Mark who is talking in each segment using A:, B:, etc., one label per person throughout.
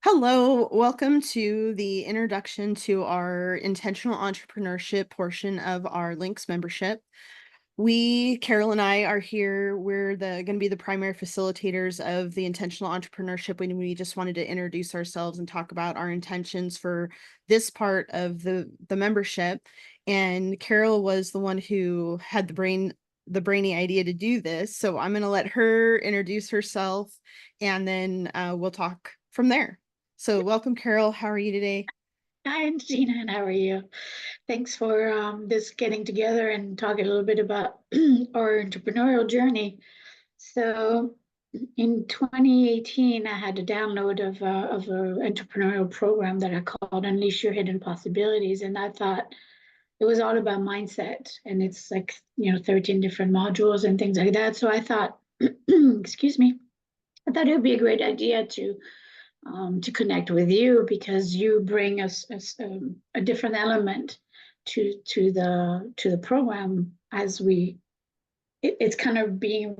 A: Hello, welcome to the introduction to our intentional entrepreneurship portion of our LYNX membership. Carol and I are here. We're going to be the primary facilitators of the intentional entrepreneurship, and we just wanted to introduce ourselves and talk about our intentions for this part of the membership. And Carol was the one who had the brainy idea to do this. So I'm going to let her introduce herself, and then we'll talk from there. So welcome, Carol. How are you today?
B: Hi, JeanAnn, how are you? Thanks for this getting together and talking a little bit about our entrepreneurial journey. So, in 2018, I had a download of an entrepreneurial program that I called Unleash Your Hidden Possibilities, and I thought it was all about mindset, and it's like 13 different modules and things like that. So I thought, excuse me, I thought it would be a great idea to connect with you because you bring us a different element to the program as it's kind of being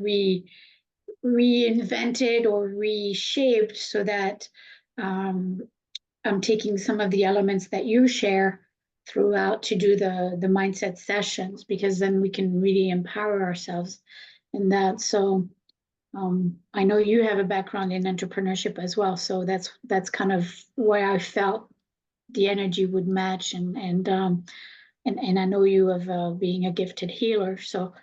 B: reinvented or reshaped so that um, I'm taking some of the elements that you share throughout to do the mindset sessions because then we can really empower ourselves in that. So I know you have a background in entrepreneurship as well, so that's kind of where I felt the energy would match, and I know you of being a gifted healer, so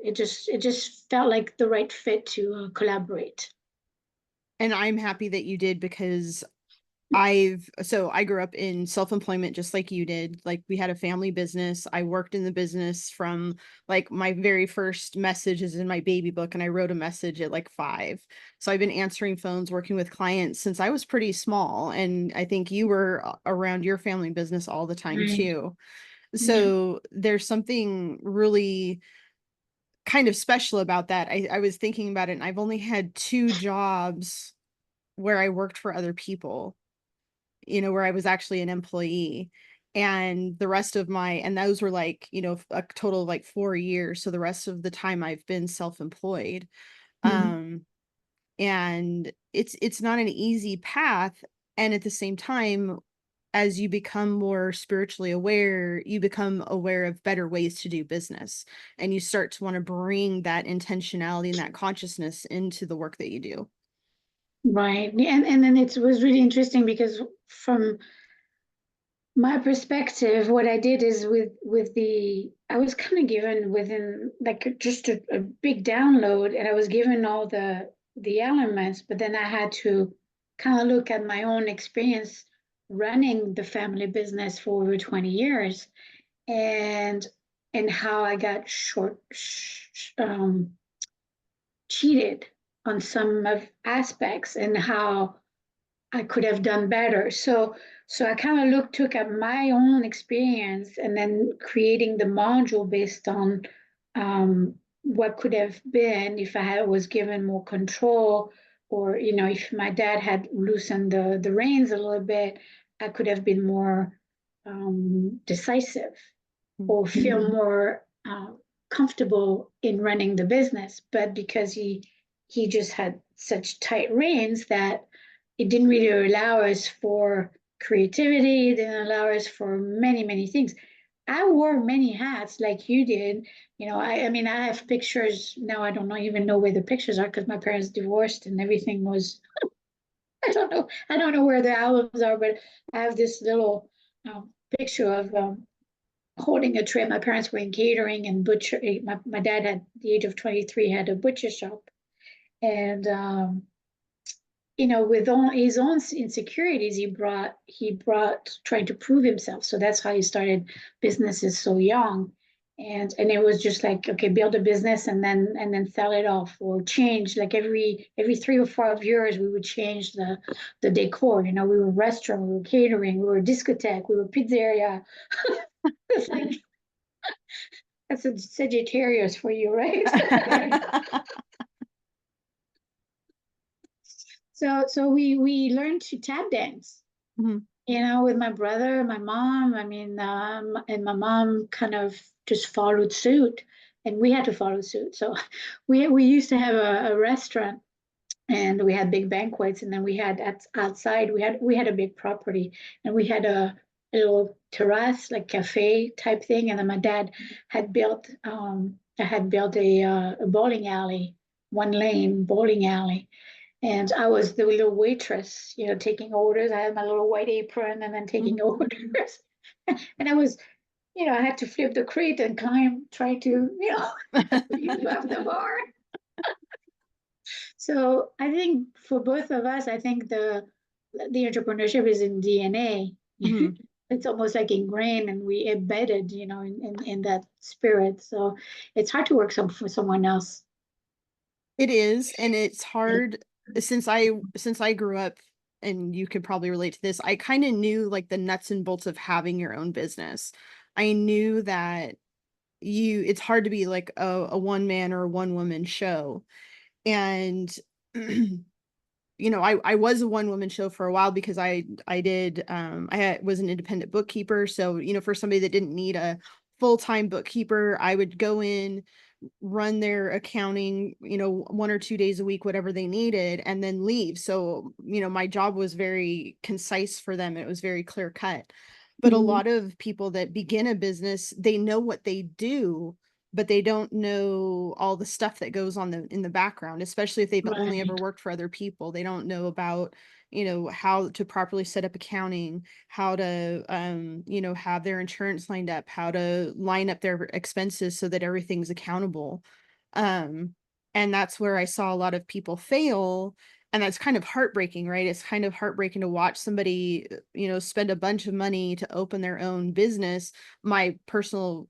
B: it just felt like the right fit to collaborate.
A: And I'm happy that you did because I grew up in self-employment just like you did. Like we had a family business. I worked in the business from like my very first message is in my baby book, and I wrote a message at like 5. So I've been answering phones, working with clients since I was pretty small. And I think you were around your family business all the time
B: Right.
A: too.
B: Yeah.
A: So there's something really kind of special about that. I was thinking about it, and I've only had 2 jobs where I worked for other people, where I was actually an employee. And the rest of and those were like, a total of like 4 years. So the rest of the time I've been self-employed.
B: Mhm.
A: Um, and it's not an easy path. And at the same time, as you become more spiritually aware, you become aware of better ways to do business. And you start to want to bring that intentionality and that consciousness into the work that you do.
B: Right. And then it was really interesting because from my perspective, what I did is with the I was kind of given within like just a big download, and I was given all the elements, but then I had to kind of look at my own experience running the family business for over 20 years and how I got cheated on some of aspects and how I could have done better. So I kind of took at my own experience and then creating the module based on what could have been if was given more control, or if my dad had loosened the reins a little bit, I could have been more decisive or feel more comfortable in running the business. But because he just had such tight reins that it didn't really allow us for creativity, it didn't allow us for many, many things. I wore many hats like you did. I mean, I have pictures now. I don't even know where the pictures are because my parents divorced and everything was, I don't know. I don't know where the albums are, but I have this little picture of holding a tray. My parents were in catering and butcher. My dad at the age of 23 had a butcher shop. And with all his own insecurities, he brought trying to prove himself. So that's how he started businesses so young. And it was just like, okay, build a business and then sell it off or change. Like every 3 or 4 years, we would change the decor. We were restaurant, we were catering, we were discotheque, we were pizzeria. It's like that's a Sagittarius for you, right? So we learned to tap dance,
A: Mhm.
B: with my brother, my mom. I mean, and my mom kind of just followed suit, and we had to follow suit. So we used to have a restaurant and we had big banquets, and then we had outside we had a big property, and we had a little terrace, like cafe type thing, and then my dad had built I had built a bowling alley, one lane bowling alley, and I was the little waitress, taking orders. I had my little white apron and then taking
A: Mhm.
B: orders. And I was, I had to flip the crate and try to, leave up the bar. So I think for both of us, I think the entrepreneurship is in DNA.
A: Mhm.
B: It's almost like ingrained and we embedded, in that spirit. So it's hard to work for someone else.
A: It is, and it's hard since I grew up, and you could probably relate to this. I kind of knew like the nuts and bolts of having your own business. I knew that it's hard to be like a one man or a one woman show. And I was a one woman show for a while because was an independent bookkeeper. So, for somebody that didn't need a full-time bookkeeper, I would go in, run their accounting, 1 or 2 days a week, whatever they needed, and then leave. So, my job was very concise for them. It was very clear cut. But a
B: Mhm.
A: lot of people that begin a business, they know what they do, but they don't know all the stuff that goes on in the background, especially if they've only ever
B: Right.
A: worked for other people. They don't know about, how to properly set up accounting, how to, have their insurance lined up, how to line up their expenses so that everything's accountable. Um, and that's where I saw a lot of people fail. And that's kind of heartbreaking, right? It's kind of heartbreaking to watch somebody, spend a bunch of money to open their own business. My personal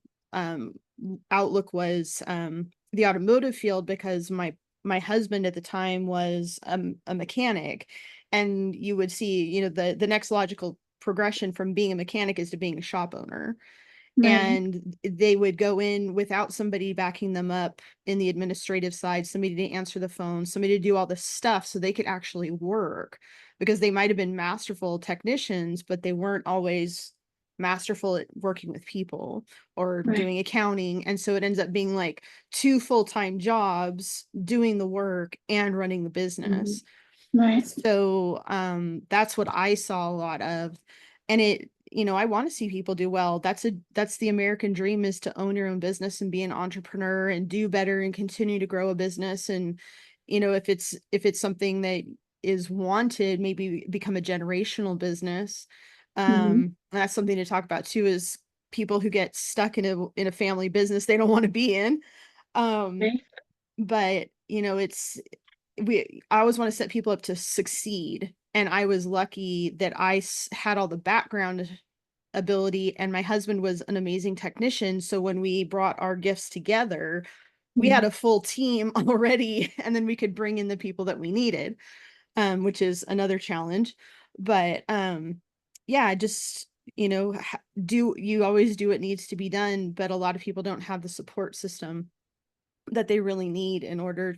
A: outlook was the automotive field because my husband at the time was a mechanic, and you would see, the next logical progression from being a mechanic is to being a shop owner,
B: Right.
A: and they would go in without somebody backing them up in the administrative side, somebody to answer the phone, somebody to do all this stuff so they could actually work, because they might have been masterful technicians, but they weren't always masterful at working with people or
B: Right.
A: doing accounting. And so it ends up being like two full-time jobs doing the work and running the
B: Mhm.
A: business.
B: Right.
A: So, that's what I saw a lot of. And I want to see people do well. That's the American dream, is to own your own business and be an entrepreneur and do better and continue to grow a business. And, if it's something that is wanted, maybe become a generational business.
B: Mhm.
A: That's something to talk about too, is people who get stuck in a family business they don't want to be in. Um,
B: Right.
A: but I always want to set people up to succeed. And I was lucky that had all the background ability, and my husband was an amazing technician. So when we brought our gifts together, we had
B: Mhm.
A: a full team already, and then we could bring in the people that we needed, which is another challenge. But yeah, just, do you always do what needs to be done, but a lot of people don't have the support system that they really need in order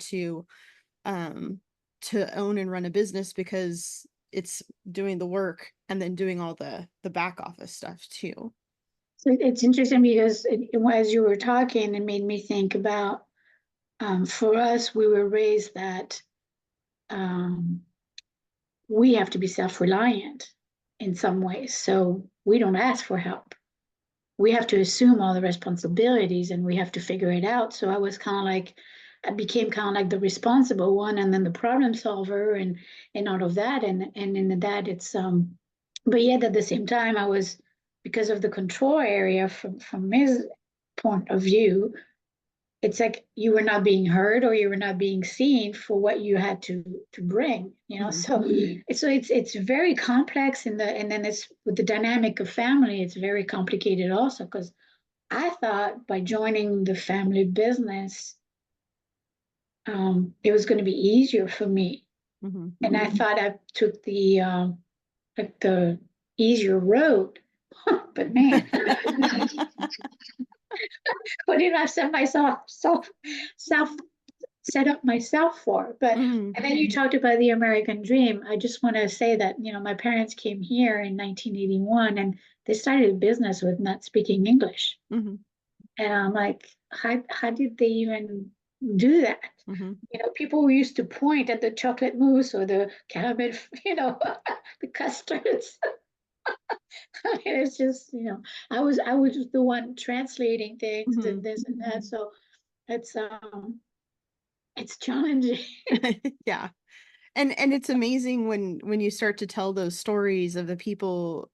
A: um to own and run a business, because it's doing the work and then doing all the back office stuff too.
B: So it's interesting because as you were talking, it made me think about for us, we were raised that um, we have to be self-reliant in some ways. So we don't ask for help. We have to assume all the responsibilities and we have to figure it out. So I became kind of like the responsible one and then the problem solver and all of that. And in that but yet at the same time, because of the control area from his point of view, it's like you were not being heard or you were not being seen for what you had to bring,
A: Mhm.
B: so it's very complex and then it's with the dynamic of family, it's very complicated also because I thought by joining the family business, it was going to be easier for me,
A: Mhm.
B: and I thought I took the easier road. But man, what did I set myself self set up myself for? But
A: Mhm.
B: and then you talked about the American dream. I just want to say that my parents came here in 1981 and they started a business with not speaking English.
A: Mhm.
B: And I'm like, how did they even? do that.
A: Mm-hmm.
B: People used to point at the chocolate mousse or the caramel, the custards. It's just, I was the one translating things
A: Mm-hmm.
B: and this and that. So it's it's challenging.
A: Yeah. And it's amazing when you start to tell those stories of the people,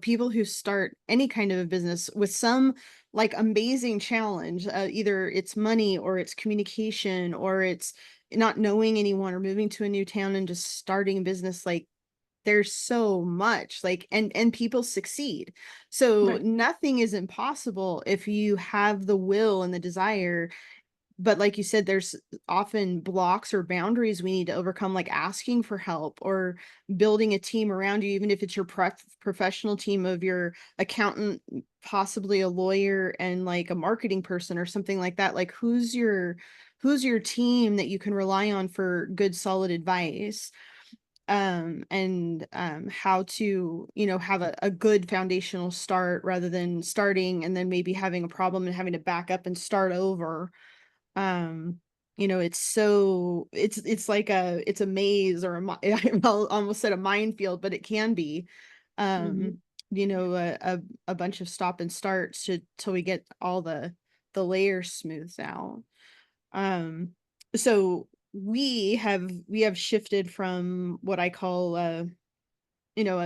A: people who start any kind of a business with some like amazing challenge. Either it's money or it's communication or it's not knowing anyone or moving to a new town and just starting a business. Like there's so much like and people succeed. So
B: Right.
A: nothing is impossible if you have the will and the desire. But like you said, there's often blocks or boundaries we need to overcome, like asking for help or building a team around you, even if it's your professional team of your accountant, possibly a lawyer, and like a marketing person or something like that. Like who's your team that you can rely on for good, solid advice, and how to, have a good foundational start rather than starting and then maybe having a problem and having to back up and start over. um it's like it's a maze or I almost said a minefield, but it can be.
B: Mhm.
A: um a bunch of stop and starts till we get all the layers smoothed out. um so we have shifted from what I call you know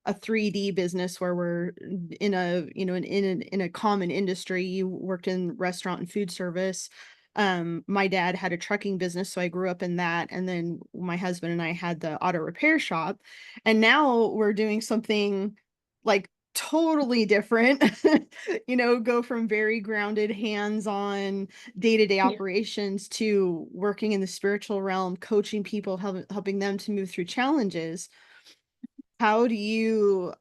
A: a 3D business where we're in a in a common industry. You worked in restaurant and food service. My dad had a trucking business, so I grew up in that, and then my husband and I had the auto repair shop, and now we're doing something like totally different. Go from very grounded hands-on day-to-day
B: Yeah.
A: operations to working in the spiritual realm, coaching people, helping them to move through challenges. How do you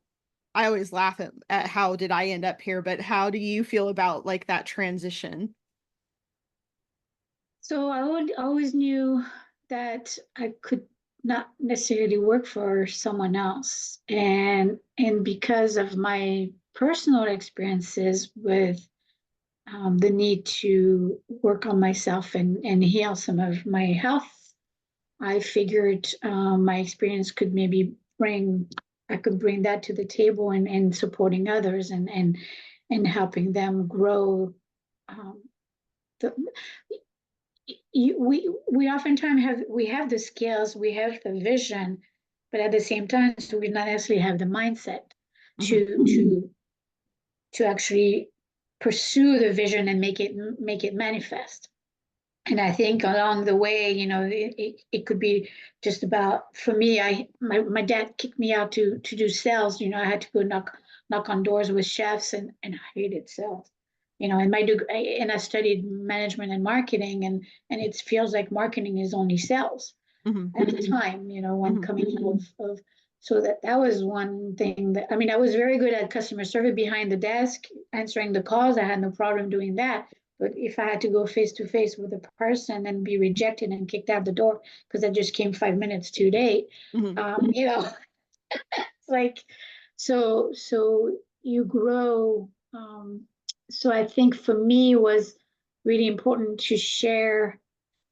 A: I always laugh at how did I end up here, but how do you feel about like that transition?
B: So always knew that I could not necessarily work for someone else. And because of my personal experiences with the need to work on myself and heal some of my health, I figured my experience could maybe I could bring that to the table and supporting others and helping them grow. Um, the, we oftentimes have the skills, we have the vision, but at the same time, so we not necessarily have the mindset
A: Mhm,
B: to actually pursue the vision and make it manifest. And I think along the way, it could be just about, for me, my dad kicked me out to do sales. I had to go knock on doors with chefs, and I hated sales. And I studied management and marketing, and it feels like marketing is only sales
A: mhm,
B: at the time, when
A: mhm,
B: coming out of so that was one thing that, I mean, I was very good at customer service behind the desk, answering the calls. I had no problem doing that. But if I had to go face to face with a person and be rejected and kicked out the door because I just came 5 minutes too late,
A: mhm,
B: it's like, so you grow. So I think for me it was really important to share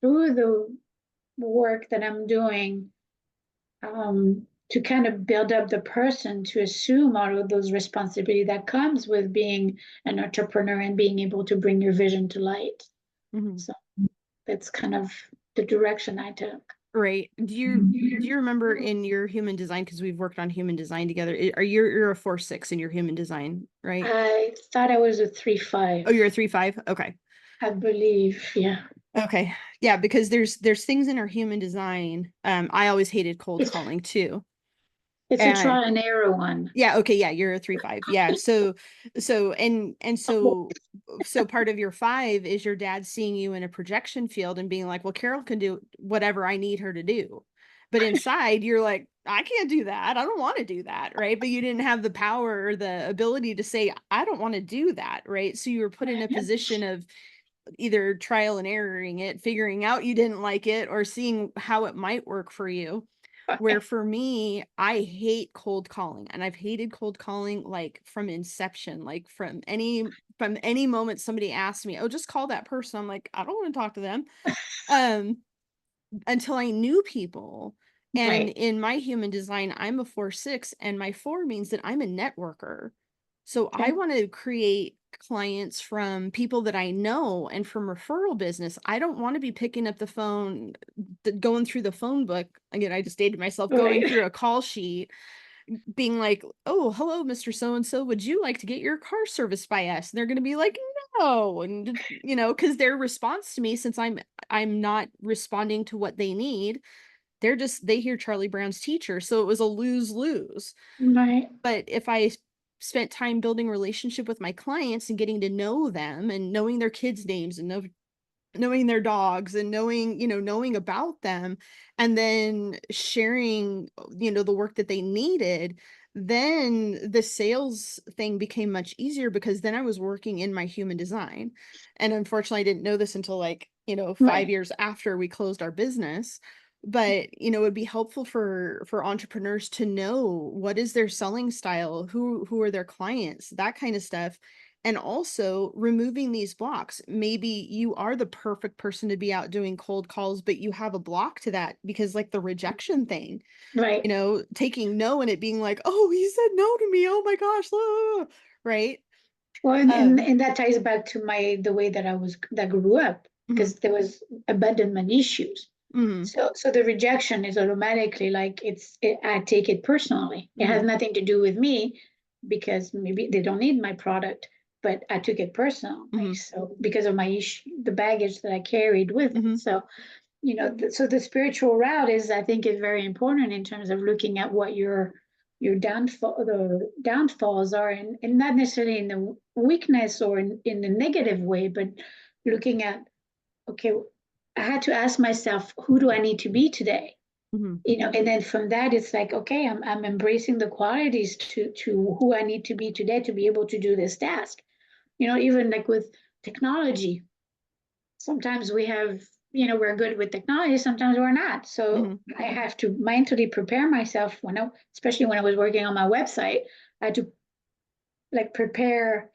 B: through the work that I'm doing, to kind of build up the person to assume all of those responsibility that comes with being an entrepreneur and being able to bring your vision to light.
A: mhm.
B: So that's kind of the direction I took.
A: Right. Do you remember in your human design, because we've worked on human design together, are you're a 4/6 in your human design, right?
B: I thought I was a 3/5,
A: Oh, you're a 3/5. Okay.
B: I believe. Yeah.
A: Okay. Yeah, because there's things in our human design. I always hated cold
B: It's
A: calling too.
B: it's a
A: And
B: trial and error one.
A: yeah, okay, yeah, you're a 3/5. Yeah. So part of your 5 is your dad seeing you in a projection field and being like, well, Carole can do whatever I need her to do. But inside you're like, I can't do that. I don't want to do that. Right. But you didn't have the power or the ability to say, I don't want to do that. Right. So you were put in a position of either trial and erroring it, figuring out you didn't like it, or seeing how it might work for you. Where for me, I hate cold calling, and I've hated cold calling, like, from inception, like, from any moment somebody asks me, "Oh, just call that person." I'm like, "I don't wanna talk to them." Um, until I knew people, and
B: Right.
A: in my human design, I'm a 4/6, and my 4 means that I'm a networker. So I
B: Okay.
A: wanna create clients from people that I know and from referral business. I don't wanna be picking up the phone, going through the phone book. Again, I just dated myself, going
B: Right.
A: through a call sheet, being like, "Oh, hello, Mr. So and so. Would you like to get your car serviced by us?" And they're gonna be like, "No." And because their response to me, since I'm not responding to what they need, they hear Charlie Brown's Teacher, so it was a lose-lose.
B: Right.
A: But if I spent time building relationship with my clients and getting to know them and knowing their kids' names and knowing their dogs and knowing about them, and then sharing, the work that they needed, then the sales thing became much easier because then I was working in my human design. And unfortunately, I didn't know this until, like, 5
B: Right.
A: years after we closed our business. But, it'd be helpful for entrepreneurs to know what is their selling style, who are their clients, that kind of stuff, and also removing these blocks. Maybe you are the perfect person to be out doing cold calls, but you have a block to that because, like, the rejection thing,
B: Right.
A: taking no and it being like, "Oh, he said no to me. Oh my gosh." Right?
B: Well, and, and
A: Um,
B: and that ties back to the way that grew up,
A: mhm,
B: because there was abandonment issues.
A: mhm,
B: So the rejection is automatically like I take it personally. It has
A: mhm,
B: nothing to do with me, because maybe they don't need my product, but I took it personally.
A: mhm,
B: So because of my issue, the baggage that I carried with it.
A: mhm,
B: So so the spiritual route is, I think, is very important in terms of looking at what your the downfalls are, and not necessarily in the weakness or in the negative way, but looking at, okay, I had to ask myself, who do I need to be today?
A: mhm,
B: And then from that, it's like, okay, I'm embracing the qualities to who I need to be today to be able to do this task. Even like with technology, sometimes we're good with technology, sometimes we're not. So
A: mhm,
B: I have to mentally prepare myself especially when I was working on my website. I had to like prepare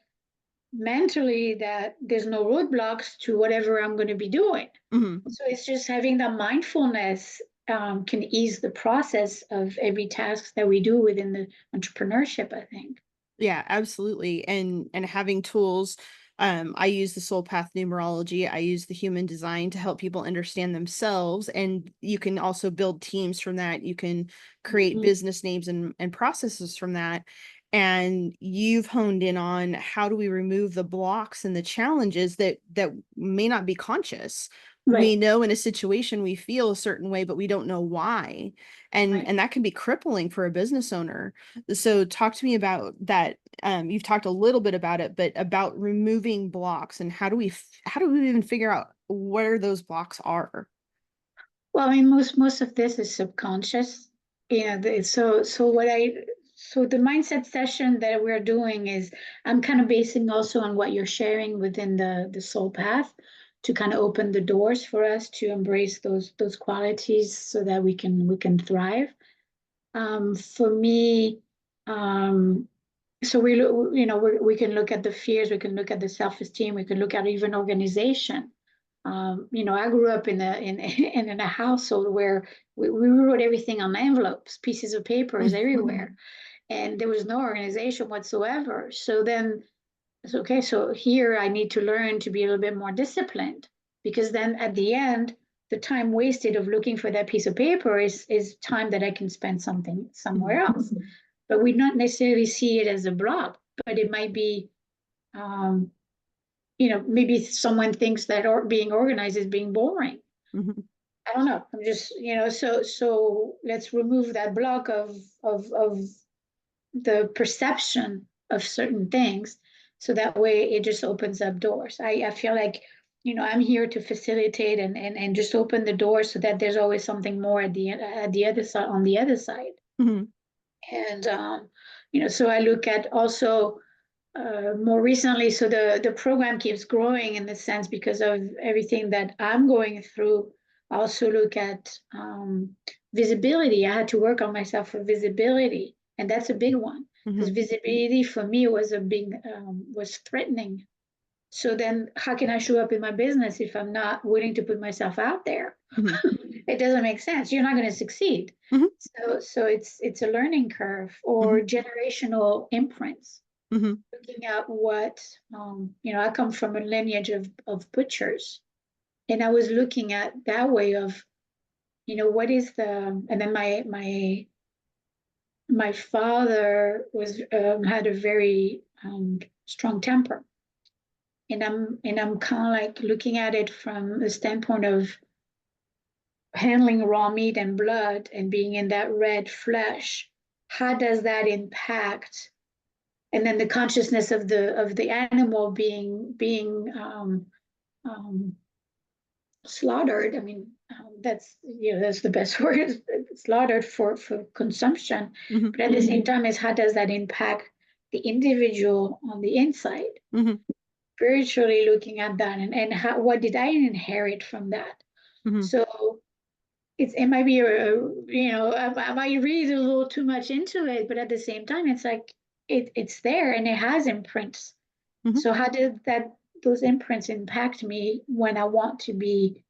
B: mentally that there's no roadblocks to whatever I'm going to be doing.
A: mhm.
B: So it's just having that mindfulness can ease the process of every task that we do within the entrepreneurship, I think.
A: Yeah, absolutely. And having tools, I use the soul path numerology, I use the human design to help people understand themselves, and you can also build teams from that. You can create
B: Mhm.
A: business names and processes from that. And you've honed in on how do we remove the blocks and the challenges that may not be conscious. We
B: Right,
A: know in a situation we feel a certain way, but we don't know why. And
B: right.
A: and that can be crippling for a business owner. So talk to me about that. You've talked a little bit about it, but about removing blocks and how do we even figure out where those blocks are?
B: Well, I mean, most of this is subconscious. So the mindset session that we're doing is, I'm kind of basing also on what you're sharing within the soul path, to kind of open the doors for us to embrace those qualities so that we can thrive. For me, um, so we can look at the fears, we can look at the self-esteem, we can look at even organization. I grew up in a household where we wrote everything on envelopes, pieces of papers
A: Mhm,
B: everywhere, and there was no organization whatsoever. So then it's okay. So here I need to learn to be a little bit more disciplined, because then at the end, the time wasted of looking for that piece of paper is time that I can spend something somewhere
A: mhm,
B: else. But we not necessarily see it as a block, but it might be, um, maybe someone thinks that being organized is being boring.
A: mhm,
B: I don't know. I'm just, so let's remove that block of the perception of certain things, so that way it just opens up doors. I feel like, I'm here to facilitate and just open the door so that there's always something more at the other side, on the other side.
A: mhm,
B: And so I look at also, more recently, so the program keeps growing in the sense because of everything that I'm going through. I also look at visibility. I had to work on myself for visibility, and that's a big one because
A: Mhm.
B: visibility for me was a big was threatening. So then, how can I show up in my business if I'm not willing to put myself out there?
A: Mhm.
B: It doesn't make sense. You're not going to succeed.
A: Mhm.
B: So it's a learning curve
A: Mhm.
B: or generational imprints.
A: Mhm.
B: Looking at what I come from a lineage of butchers, and I was looking at that way of what is the and then my father was had a very strong temper, and I'm kind of like looking at it from the standpoint of handling raw meat and blood and being in that red flesh. How does that impact? And then the consciousness of the animal being um, slaughtered. I mean, that's the best word. Slaughtered for consumption.
A: Mhm.
B: But at the same time, is how does that impact the individual on the inside?
A: Mhm.
B: Spiritually looking at that, and what did I inherit from that?
A: Mhm.
B: So it might be I might read a little too much into it, but at the same time, it's like it's there and it has imprints.
A: Mhm.
B: So how did those imprints impact me when I want to be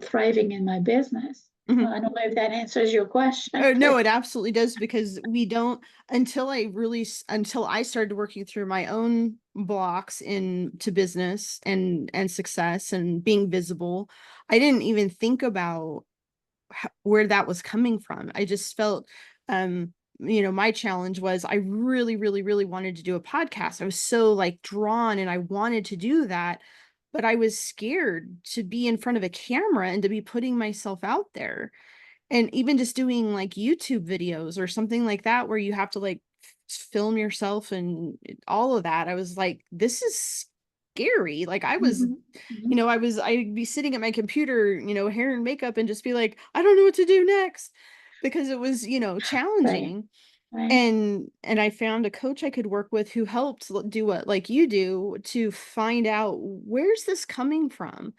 B: thriving in my business?
A: Mhm.
B: I don't know if that answers your question,
A: No,
B: but
A: it absolutely does, because we don't, until I started working through my own blocks into business and success and being visible. I didn't even think about where that was coming from. I just felt, my challenge was I really, really, really wanted to do a podcast. I was so like drawn and I wanted to do that, but I was scared to be in front of a camera and to be putting myself out there. And even just doing like YouTube videos or something like that, where you have to like film yourself and all of that. I was like, this is scary. Like I was,
B: mhm, mhm,
A: I'd be sitting at my computer, hair and makeup, and just be like, I don't know what to do next, because it was,
B: right,
A: challenging.
B: right,
A: And I found a coach I could work with who helped do what like you do, to find out where's this coming from.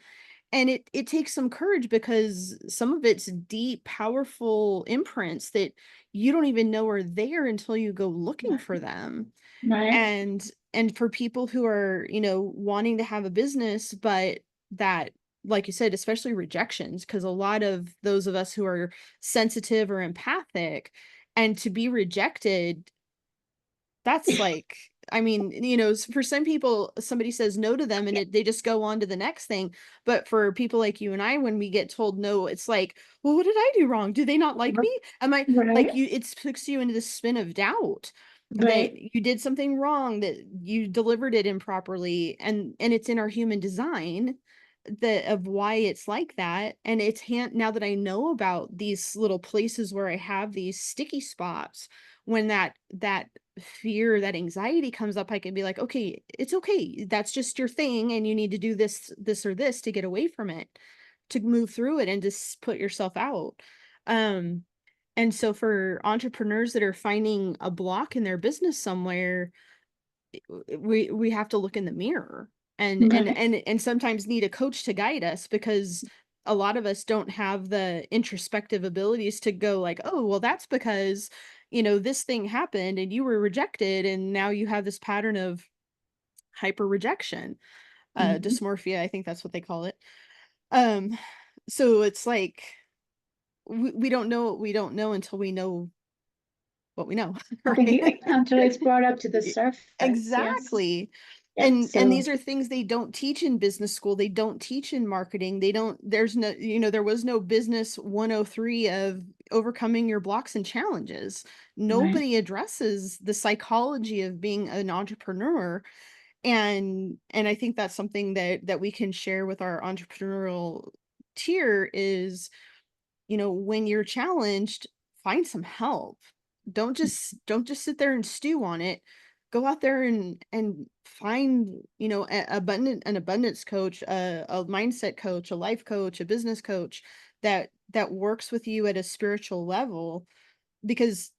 A: And it takes some courage, because some of it's deep, powerful imprints that you don't even know are there until you go looking for them.
B: right,
A: And for people who are, wanting to have a business, but that, like you said, especially rejections, because a lot of those of us who are sensitive or empathic, and to be rejected, that's like, I mean, for some people, somebody says no to them and they just go on to the next thing. But for people like you and I, when we get told no, it's like, well, what did I do wrong? Do they not like me? Am I like
B: right,
A: you? It puts you into the spin of doubt that
B: right,
A: you did something wrong, that you delivered it improperly. And it's in our human design that of why it's like that. And now that I know about these little places where I have these sticky spots, when that fear, that anxiety comes up, I can be like, okay, it's okay. That's just your thing. And you need to do this or this to get away from it, to move through it and just put yourself out. Um, and so for entrepreneurs that are finding a block in their business somewhere, we have to look in the mirror,
B: right,
A: and sometimes need a coach to guide us, because a lot of us don't have the introspective abilities to go like, oh, well, that's because this thing happened and you were rejected, and now you have this pattern of hyper rejection,
B: mhm.
A: dysmorphia, I think that's what they call it. um so it's like, we don't know what we don't know until we know what we know.
B: I think
A: Right.
B: until it's brought up to the
A: E
B: surface, yes,
A: exactly.
B: yeah.
A: And
B: So
A: these are things they don't teach in business school, they don't teach in marketing, they don't there's no there was no business 103 of overcoming your blocks and challenges.
B: right,
A: Nobody addresses the psychology of being an entrepreneur, and I think that's something that we can share with our entrepreneurial tier is, when you're challenged, find some help. Don't just sit there and stew on it. Go out there and find, an abundance coach, a mindset coach, a life coach, a business coach that works with you at a spiritual level, because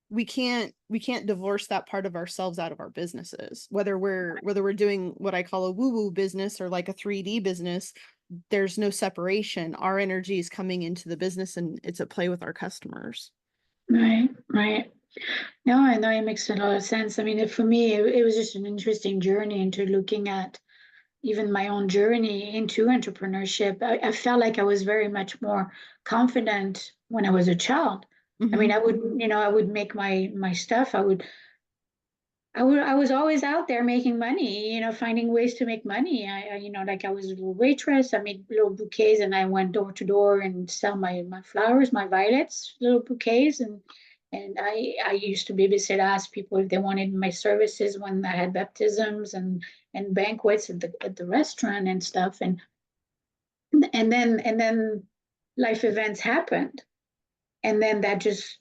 A: we can't divorce that part of ourselves out of our businesses, whether we're doing what I call a woo woo business or like a 3D business. there's no separation. Our energy is coming into the business and it's at play with our customers.
B: Right, right. No, I know it makes a lot of sense. I mean, for me, it was just an interesting journey into looking at even my own journey into entrepreneurship. I felt like I was very much more confident when I was a child. I mean,
A: Hmm.
B: I would make my stuff. I was always out there making money, finding ways to make money. Like I was a little waitress. I made little bouquets and I went door to door and sell my flowers, my violets, little bouquets. And I used to babysit, ask people if they wanted my services when I had baptisms and banquets at the restaurant and stuff. And then life events happened. And then that just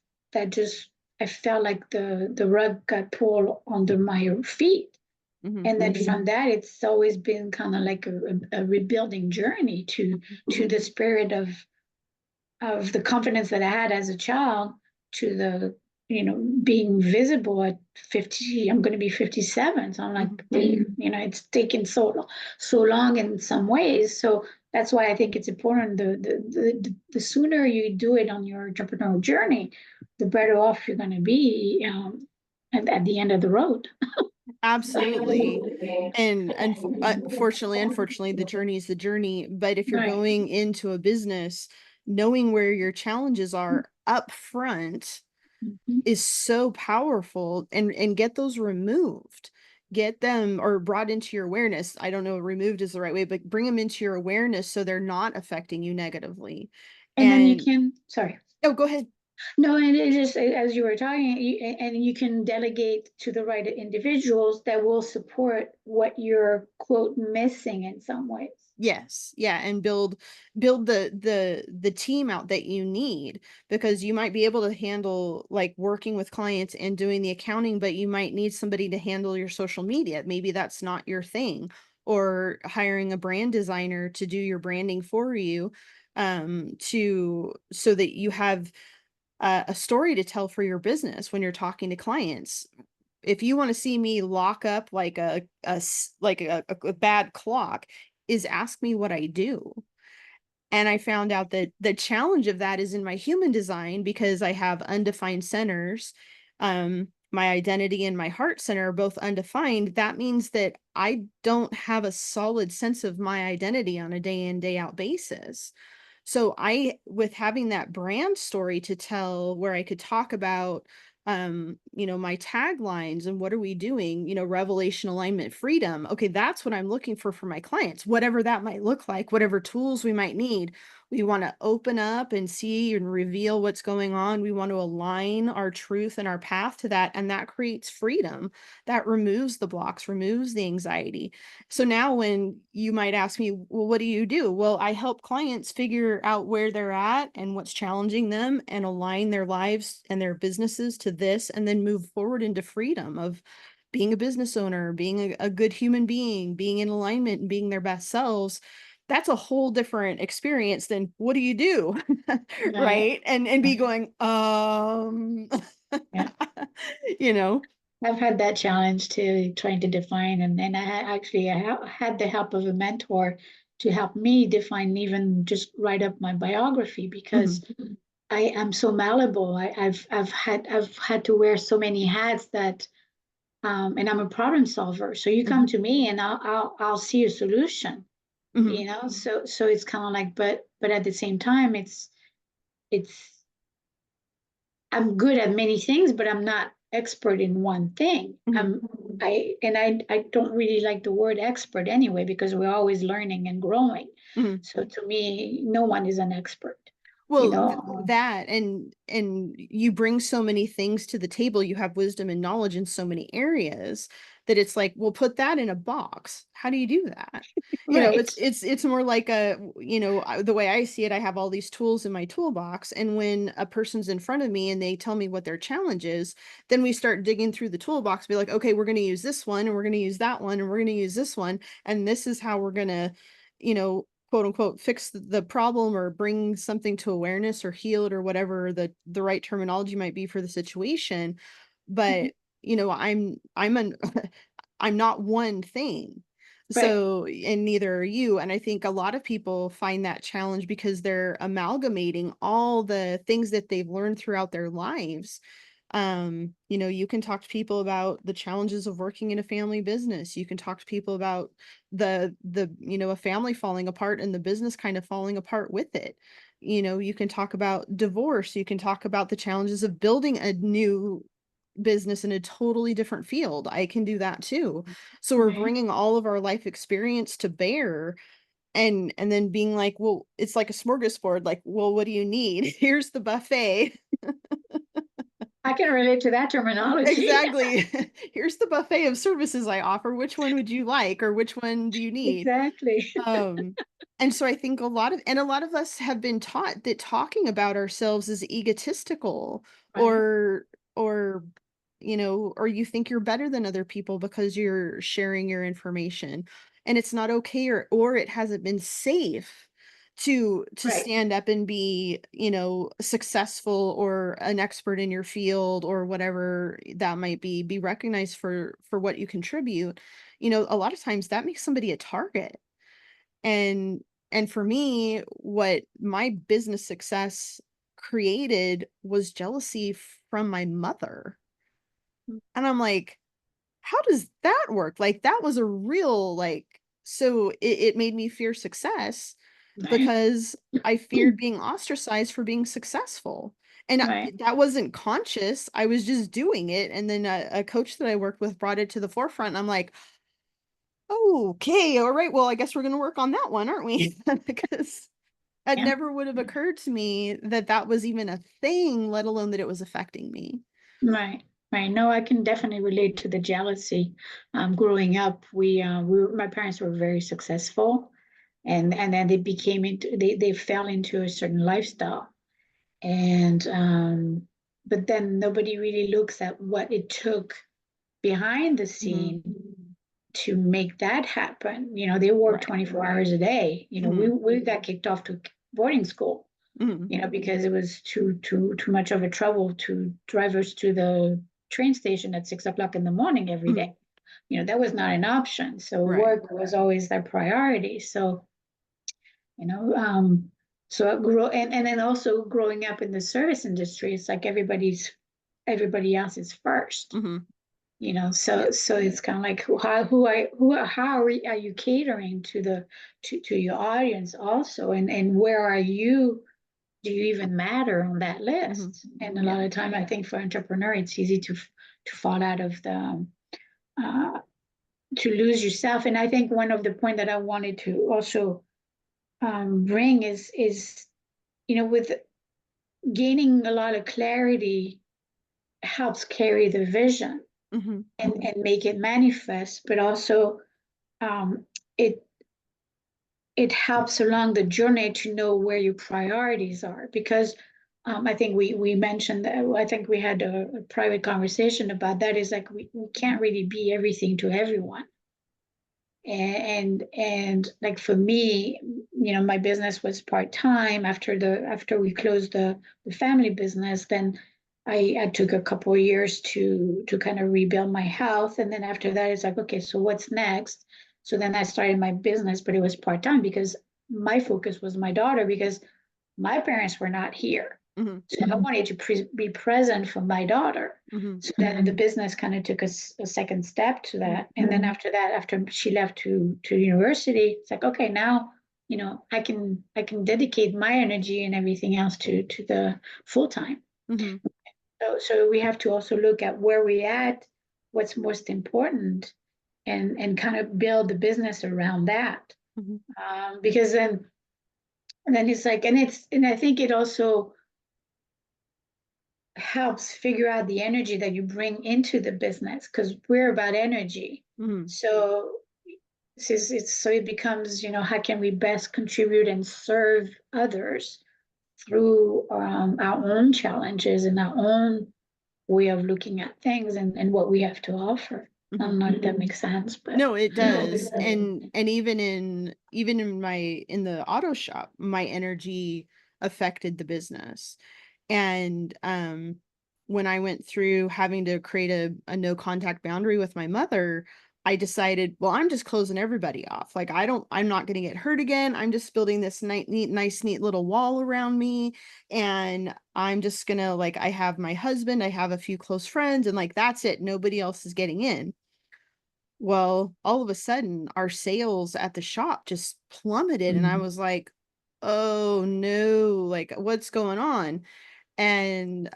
B: I felt like the rug got pulled under my feet.
A: Hmm.
B: And then from that, it's always been kind of like a rebuilding journey to the spirit of the confidence that I had as a child to the being visible at 50. I'm going to be 57, so I'm like,
A: Hmm.
B: it's taken so long in some ways. So that's why I think it's important. The sooner you do it on your entrepreneurial journey, the better off you're going to be at the end of the road.
A: Absolutely. And unfortunately, the journey is the journey. But if you're
B: Right.
A: going into a business, knowing where your challenges are up front
B: Mhm.
A: is so powerful, and get those removed. Get them or brought into your awareness. I don't know, removed is the right way, but bring them into your awareness so they're not affecting you negatively.
B: And then you
A: And
B: can, sorry.
A: oh, go ahead.
B: No, and it just as you were talking, and you can delegate to the right individuals that will support what you're quote missing in some ways.
A: Yes. Yeah, and build the team out that you need, because you might be able to handle like working with clients and doing the accounting, but you might need somebody to handle your social media. Maybe that's not your thing, or hiring a brand designer to do your branding for you, to so that you have a story to tell for your business when you're talking to clients. If you want to see me lock up like a bad clock, is ask me what I do. And I found out that the challenge of that is in my human design, because I have undefined centers. My identity and my heart center are both undefined. That means that I don't have a solid sense of my identity on a day in, day out basis. So with having that brand story to tell, where I could talk about, my taglines and what are we doing, revelation, alignment, freedom. Okay, that's what I'm looking for my clients, whatever that might look like, whatever tools we might need. We want to open up and see and reveal what's going on. We want to align our truth and our path to that. And that creates freedom. That removes the blocks, removes the anxiety. So now when you might ask me, well, what do you do? Well, I help clients figure out where they're at and what's challenging them, and align their lives and their businesses to this, and then move forward into freedom of being a business owner, being a good human being, being in alignment and being their best selves. That's a whole different experience than what do you do?
B: Right.
A: Right. And be going,
B: Yeah.
A: you know.
B: I've had that challenge too, trying to define, and I had the help of a mentor to help me define, even just write up my biography, because
A: Mhm.
B: I am so malleable. I've had to wear so many hats that, and I'm a problem solver. So you come
A: Mhm.
B: to me and I'll see a solution,
A: Mhm.
B: So it's kind of like, but at the same time, it's I'm good at many things, but I'm not expert in one thing.
A: Mhm.
B: I don't really like the word expert anyway, because we're always learning and growing.
A: Mhm.
B: So to me, no one is an expert, you
A: Well,
B: know.
A: that and you bring so many things to the table. You have wisdom and knowledge in so many areas that it's like, well, put that in a box. How do you do that?
B: Right.
A: It's more like the way I see it, I have all these tools in my toolbox, and when a person's in front of me and they tell me what their challenge is, then we start digging through the toolbox, be like, okay, we're going to use this one, and we're going to use that one, and we're going to use this one, and this is how we're going to, quote unquote, fix the problem or bring something to awareness or heal it, or whatever the right terminology might be for the situation.
B: Mhm.
A: But I'm an I'm not one thing.
B: Right.
A: So, and neither are you. And I think a lot of people find that challenge because they're amalgamating all the things that they've learned throughout their lives. You can talk to people about the challenges of working in a family business. You can talk to people about a family falling apart and the business kind of falling apart with it. You can talk about divorce. You can talk about the challenges of building a new business in a totally different field. I can do that too. So we're
B: Right.
A: bringing all of our life experience to bear, and then being like, well, it's like a smorgasbord, like, well, what do you need? Here's the buffet.
B: I can relate to that terminology.
A: Exactly. Here's the buffet of services I offer. Which one would you like, or which one do you need?
B: Exactly.
A: Um, and so I think a lot of us have been taught that talking about ourselves is egotistical,
B: Right.
A: or or or you think you're better than other people because you're sharing your information. And it's not okay, or it hasn't been safe to
B: Right.
A: stand up and be, successful or an expert in your field or whatever that might be recognized for what you contribute. A lot of times that makes somebody a target. And for me, what my business success created was jealousy from my mother. And I'm like, how does that work? Like, that was a real, like, so it made me fear success
B: Right.
A: because I feared being ostracized for being successful. And
B: Right.
A: that wasn't conscious. I was just doing it. And then a coach that I worked with brought it to the forefront. And I'm like, okay, all right. Well, I guess we're going to work on that one, aren't we? Because it
B: Yeah.
A: never would have occurred to me that that was even a thing, let alone that it was affecting me.
B: Right. Right. No, I can definitely relate to the jealousy. Growing up, my parents were very successful, and then they fell into a certain lifestyle, and but then nobody really looks at what it took behind the
A: Hmm.
B: scene to make that happen. They work
A: Right.
B: 24 hours a day. We
A: Hmm.
B: we got kicked off to boarding school,
A: Hmm.
B: because it was too much of a trouble to drive us to the train station at 6 o'clock in the morning every
A: Hmm.
B: day. That was not an option. So
A: Right.
B: work was always their priority. So, you know, um, so I grew and then also growing up in the service industry, it's like everybody else is first.
A: Hmm.
B: So
A: Yep.
B: so it's kind of like how are you catering to to your audience also, and where are you, do you even matter on that
A: Hmm.
B: list? And a lot
A: Yeah.
B: of time, I think for entrepreneur, it's easy to fall out of uh, to lose yourself. And I think one of the point that I wanted to also bring is with gaining a lot of clarity helps carry the vision
A: Hmm.
B: and make it manifest, but also um, it it helps along the journey to know where your priorities are, because I think we mentioned that. I think we had a private conversation about that. Is like we can't really be everything to everyone. And like for me, my business was part-time. After we closed the family business, then I took a couple of years to kind of rebuild my health. And then after that, it's like, okay, so what's next? So then I started my business, but it was part-time because my focus was my daughter, because my parents were not here.
A: Hmm.
B: So I wanted to be present for my daughter.
A: Hmm.
B: So then the business kind of took a second step to that. And then after that, after she left to university, it's like, okay, now, I can dedicate my energy and everything else to the full time.
A: Hmm.
B: So we have to also look at where we at, what's most important, and kind of build the business around that.
A: Hmm.
B: Because then it's like, and I think it also helps figure out the energy that you bring into the business, because we're about energy.
A: Hmm.
B: So it becomes, how can we best contribute and serve others through our own challenges and our own way of looking at things, and what we have to offer. I
A: Hmm.
B: don't know if that makes sense, but
A: No, it does. And even in the auto shop, my energy affected the business. And when I went through having to create a no contact boundary with my mother, I decided, well, I'm just closing everybody off. Like, I'm not going to get hurt again. I'm just building this nice, neat little wall around me. And I'm just going to, like, I have my husband, I have a few close friends, and like, that's it. Nobody else is getting in. Well, all of a sudden, our sales at the shop just plummeted. And I
B: Mhm.
A: was like, oh no, like, what's going on? And,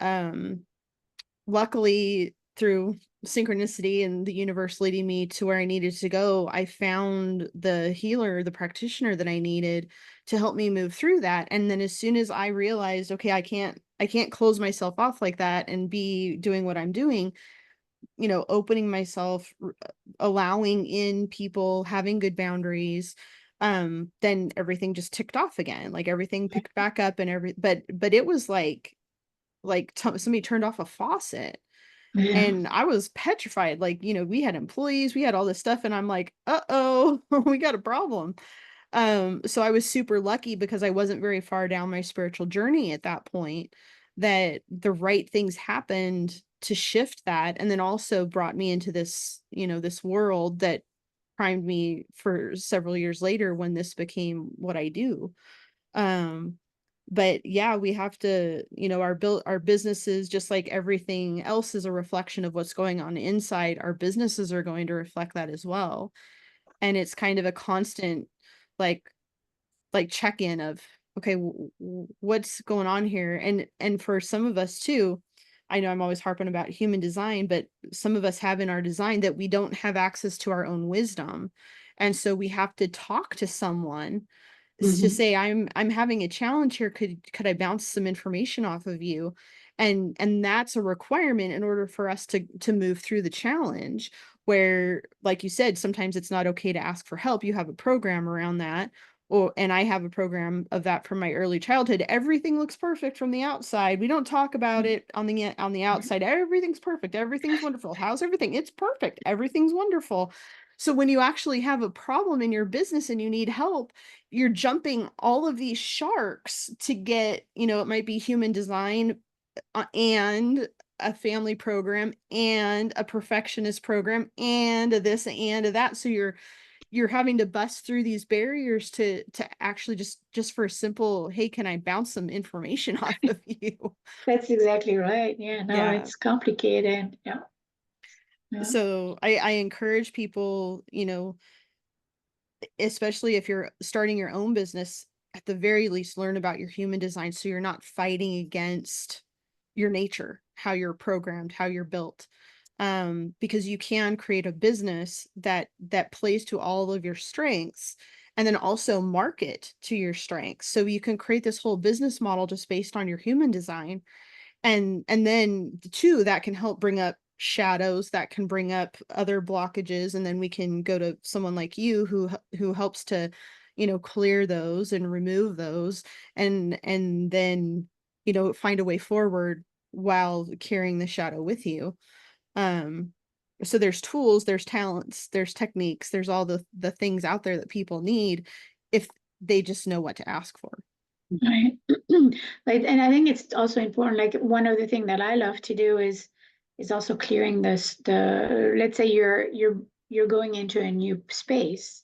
A: luckily, through synchronicity and the universe leading me to where I needed to go, I found the healer, the practitioner that I needed to help me move through that. And then as soon as I realized, okay, I can't close myself off like that and be doing what I'm doing, opening myself, allowing in people, having good boundaries, then everything just ticked off again. Like everything picked back up and but it was like somebody turned off a faucet.
B: Yeah.
A: And I was petrified, like, we had employees, we had all this stuff, and I'm like, "Uh-oh, we got a problem." So I was super lucky because I wasn't very far down my spiritual journey at that point, that the right things happened to shift that, and then also brought me into this world that primed me for several years later when this became what I do. Um, but yeah, we have to, our businesses, just like everything else is a reflection of what's going on inside, our businesses are going to reflect that as well. And it's kind of a constant, like check-in of, okay, what's going on here? And for some of us too, I know I'm always harping about human design, but some of us have in our design that we don't have access to our own wisdom. And so we have to talk to someone to
B: Mhm.
A: say, I'm having a challenge here, could I bounce some information off of you? And that's a requirement in order for us to move through the challenge, where, like you said, sometimes it's not okay to ask for help. You have a program around that. Or, and I have a program of that from my early childhood. Everything looks perfect from the outside. We don't talk about it on the outside. Everything's perfect. Everything's wonderful. How's everything? It's perfect. Everything's wonderful. So when you actually have a problem in your business and you need help, you're jumping all of these sharks to get, it might be human design, and a family program and a perfectionist program and a this and a that. So you're having to bust through these barriers to actually just for a simple, hey, can I bounce some information off of you?
B: That's exactly right. Yeah, no,
A: Yeah.
B: it's complicated. Yeah. Yeah.
A: So I encourage people, especially if you're starting your own business, at the very least, learn about your human design so you're not fighting against your nature, how you're programmed, how you're built. Because you can create a business that plays to all of your strengths and then also market to your strengths. So you can create this whole business model just based on your human design, and then two, that can help bring up shadows, that can bring up other blockages, and then we can go to someone like you who helps to clear those and remove those, and then find a way forward while carrying the shadow with you. um so there's tools, there's talents, there's techniques, there's all the things out there that people need if they just know what to ask for.
B: Right. Like, and I think it's also important. Like one of the things that I love to do is also clearing let's say you're going into a new space.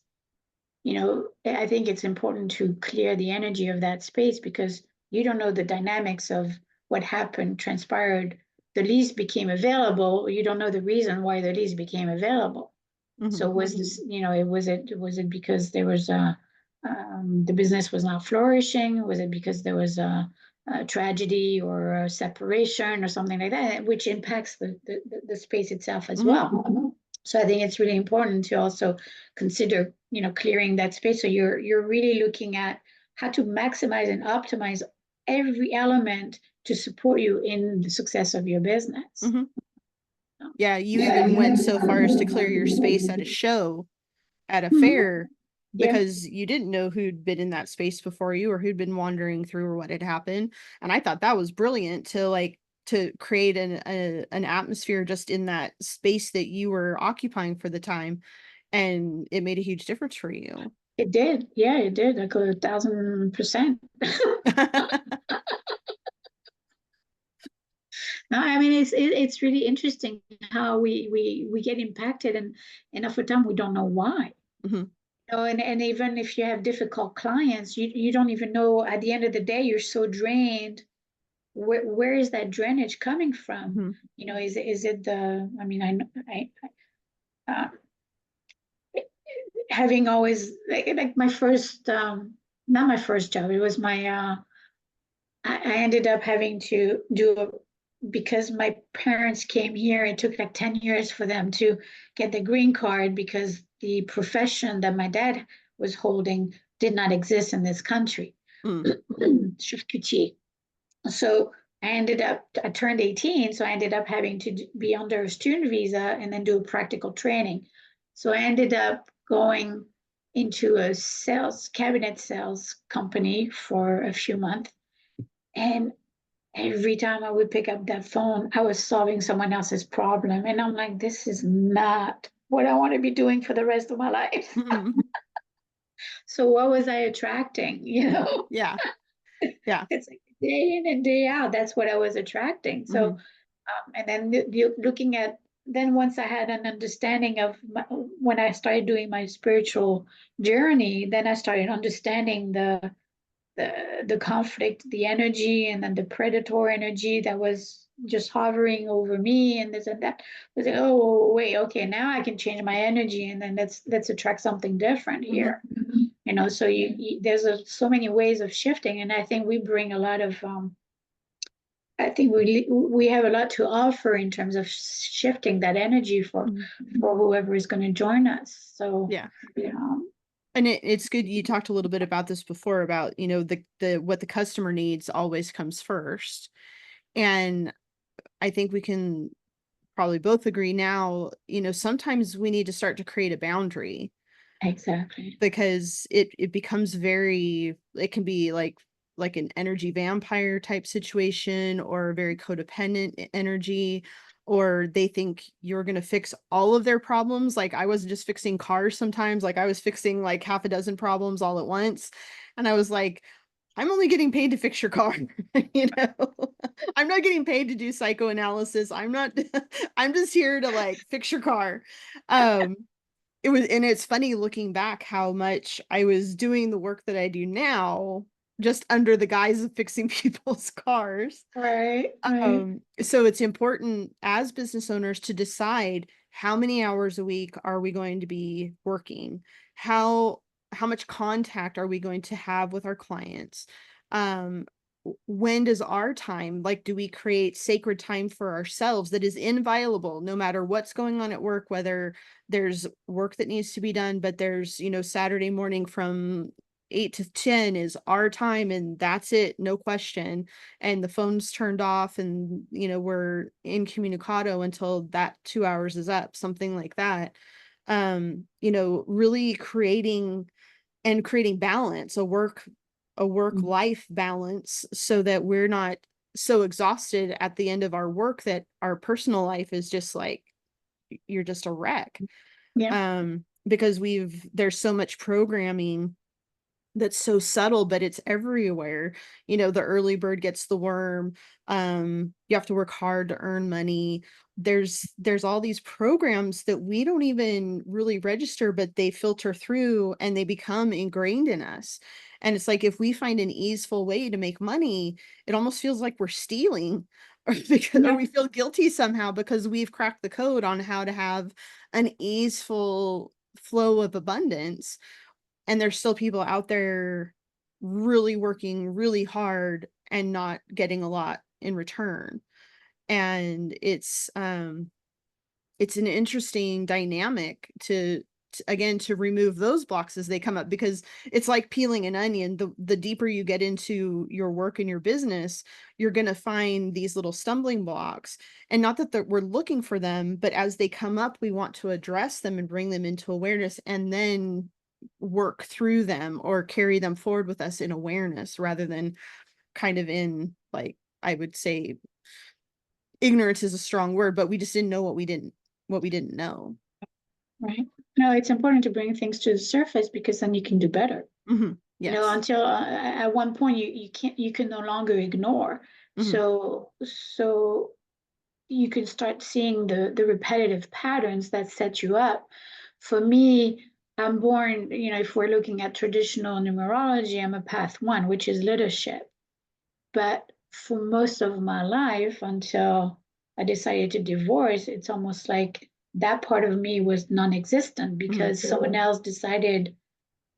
B: I think it's important to clear the energy of that space because you don't know the dynamics of what happened, transpired. The lease became available. You don't know the reason why the lease became available.
A: Hmm.
B: So was this, was it because there was the business was not flourishing? Was it because there was a tragedy or a separation or something like that, which impacts the space itself as
A: Hmm.
B: well? So I think it's really important to also consider, clearing that space. So you're really looking at how to maximize and optimize every element to support you in the success of your business.
A: Hmm. Yeah, you
B: Yeah.
A: even went so far as to clear your space at a show, at a
B: Mhm.
A: fair,
B: Yeah.
A: because you didn't know who'd been in that space before you or who'd been wandering through or what had happened. And I thought that was brilliant to create an atmosphere just in that space that you were occupying for the time. And it made a huge difference for you.
B: It did. Yeah, it did. Like 1,000%. No, I mean it's really interesting how we get impacted, and half the time we don't know why.
A: Hmm.
B: And even if you have difficult clients, you don't even know at the end of the day, you're so drained. Where is that drainage coming from?
A: Hmm.
B: Is it the, I mean, uh, having always like my first, not my first job, it was my, I ended up having to because my parents came here, it took like 10 years for them to get the green card because the profession that my dad was holding did not exist in this country.
A: Mm.
B: Charcutier. So I turned 18, so I ended up having to be under a student visa and then do a practical training. So I ended up going into a cabinet sales company for a few months. And every time I would pick up that phone, I was solving someone else's problem. And I'm like, this is not what I want to be doing for the rest of my life.
A: Mm.
B: So what was I attracting?
A: Yeah. Yeah.
B: It's like day in and day out. That's what I was attracting. So,
A: Hmm.
B: and then looking at, then once I had an understanding of when I started doing my spiritual journey, then I started understanding the conflict, the energy, and then the predator energy that was just hovering over me, and this and that. I was like, oh wait, okay, now I can change my energy, and then let's attract something different
A: Hmm.
B: here. So there's so many ways of shifting, and I think we bring a lot of. I think we have a lot to offer in terms of shifting that energy
A: Hmm.
B: for whoever is going to join us. So,
A: Yeah.
B: um,
A: And it's good you talked a little bit about this before about, the what the customer needs always comes first. And I think we can probably both agree now, sometimes we need to start to create a boundary
B: exactly.
A: because it becomes it can be like an energy vampire type situation or a very codependent energy, or they think you're going to fix all of their problems. Like I wasn't just fixing cars sometimes, like I was fixing like half a dozen problems all at once. And I was like, I'm only getting paid to fix your car. you know I'm not getting paid to do psychoanalysis. I'm not I'm just here to like fix your car. um and it's funny looking back how much I was doing the work that I do now just under the guise of fixing people's cars.
B: Right, right.
A: So it's important as business owners to decide how many hours a week are we going to be working? How much contact are we going to have with our clients? Um, when does our time, like, do we create sacred time for ourselves that is inviolable no matter what's going on at work, whether there's work that needs to be done, but there's, Saturday morning from 8 to 10 is our time and that's it, no question. And the phone's turned off and, we're incommunicado until that 2 hours is up, something like that. Really creating balance, a work life balance so that we're not so exhausted at the end of our work that our personal life is just like you're just a wreck.
B: Yeah.
A: Because there's so much programming that's so subtle, but it's everywhere. The early bird gets the worm. You have to work hard to earn money. There's all these programs that we don't even really register, but they filter through and they become ingrained in us. And it's like if we find an easeful way to make money, it almost feels like we're stealing or
B: Yeah.
A: we feel guilty somehow because we've cracked the code on how to have an easeful flow of abundance. And there's still people out there really working really hard and not getting a lot in return. And it's an interesting dynamic again to remove those blocks as they come up, because it's like peeling an onion. The deeper you get into your work and your business, you're going to find these little stumbling blocks, and not that we're looking for them, but as they come up we want to address them and bring them into awareness and then work through them or carry them forward with us in awareness rather than kind of in, like, I would say ignorance is a strong word, but we just didn't know what we didn't know.
B: Right. No, it's important to bring things to the surface because then you can do better.
A: Yes.
B: Until at one point you can no longer ignore.
A: Hmm.
B: So you can start seeing the repetitive patterns that set you up. For me, I'm born, if we're looking at traditional numerology, I'm a path one, which is leadership. But for most of my life, until I decided to divorce, it's almost like that part of me was non-existent
A: Mm-hmm.
B: because someone else decided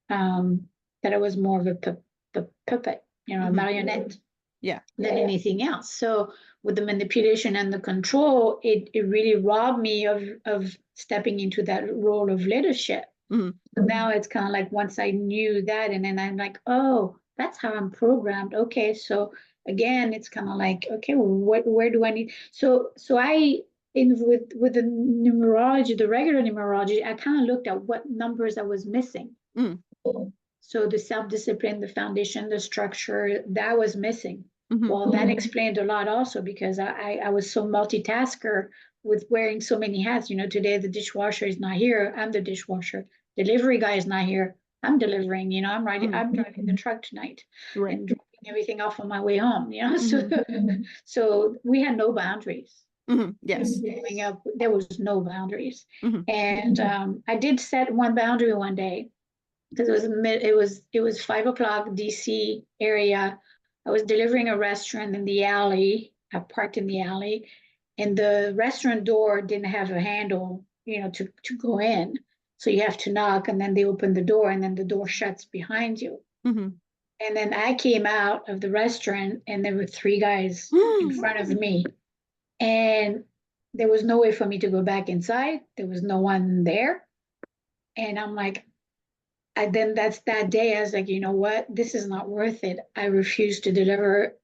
B: um, that I was more of a puppet, a
A: Mm-hmm.
B: marionette
A: Yeah.
B: than anything else. So with the manipulation and the control, it really robbed me of stepping into that role of leadership.
A: Mm-hmm.
B: So now it's kind of like once I knew that, and then I'm like, oh, that's how I'm programmed. Okay, so again, it's kind of like, okay, well, where do I need? So I in with the numerology, the regular numerology, I kind of looked at what numbers I was missing.
A: Mm-hmm.
B: So the self-discipline, the foundation, the structure, that was missing.
A: Mm-hmm.
B: Well, that explained a lot also because I was so multitasker with wearing so many hats. Today the dishwasher is not here. I'm the dishwasher. Delivery guy is not here. I'm delivering.
A: Mm-hmm.
B: I'm driving the truck tonight
A: Right.
B: and dropping everything off on my way home. So
A: Mm-hmm.
B: so we had no boundaries.
A: Mm-hmm. Yes.
B: Growing up, there was no boundaries.
A: Mm-hmm.
B: And I did set one boundary one day because it was 5 o'clock DC area. I was delivering a restaurant in the alley. I parked in the alley, and the restaurant door didn't have a handle, to go in. So you have to knock, and then they open the door, and then the door shuts behind you.
A: Mm-hmm.
B: And then I came out of the restaurant, and there were three guys in front of me, and there was no way for me to go back inside. There was no one there, and I'm like, then that's that day. I was like, you know what? This is not worth it. I refuse to deliver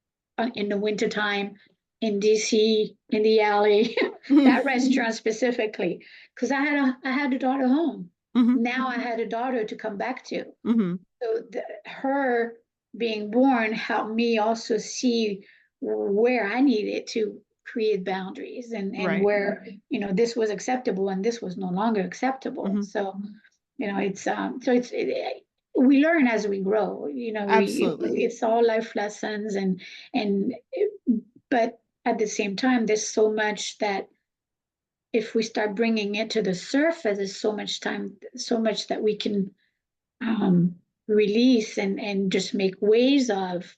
B: in the wintertime in DC in the alley,
A: Mm-hmm.
B: that restaurant specifically, because I had a daughter home.
A: Mm-hmm.
B: Now I had a daughter to come back to.
A: Mm-hmm.
B: So her being born helped me also see where I needed to create boundaries and
A: Right.
B: where this was acceptable and this was no longer acceptable.
A: Mm-hmm.
B: So we learn as we grow.
A: Absolutely.
B: It's all life lessons and but at the same time, there's so much that if we start bringing it to the surface, there's so much that we can um, release and just make ways of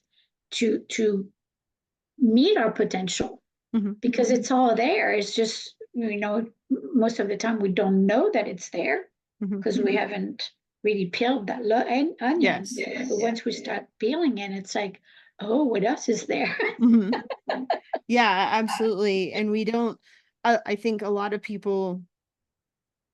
B: to meet our potential
A: Mm-hmm.
B: because it's all there. It's just most of the time we don't know that it's there
A: Mm-hmm.
B: because we haven't really peeled that onion.
A: Yes.
B: But once we start peeling it, it's like, oh, what else is there?
A: Mm-hmm. Yeah, absolutely. And we don't, I think a lot of people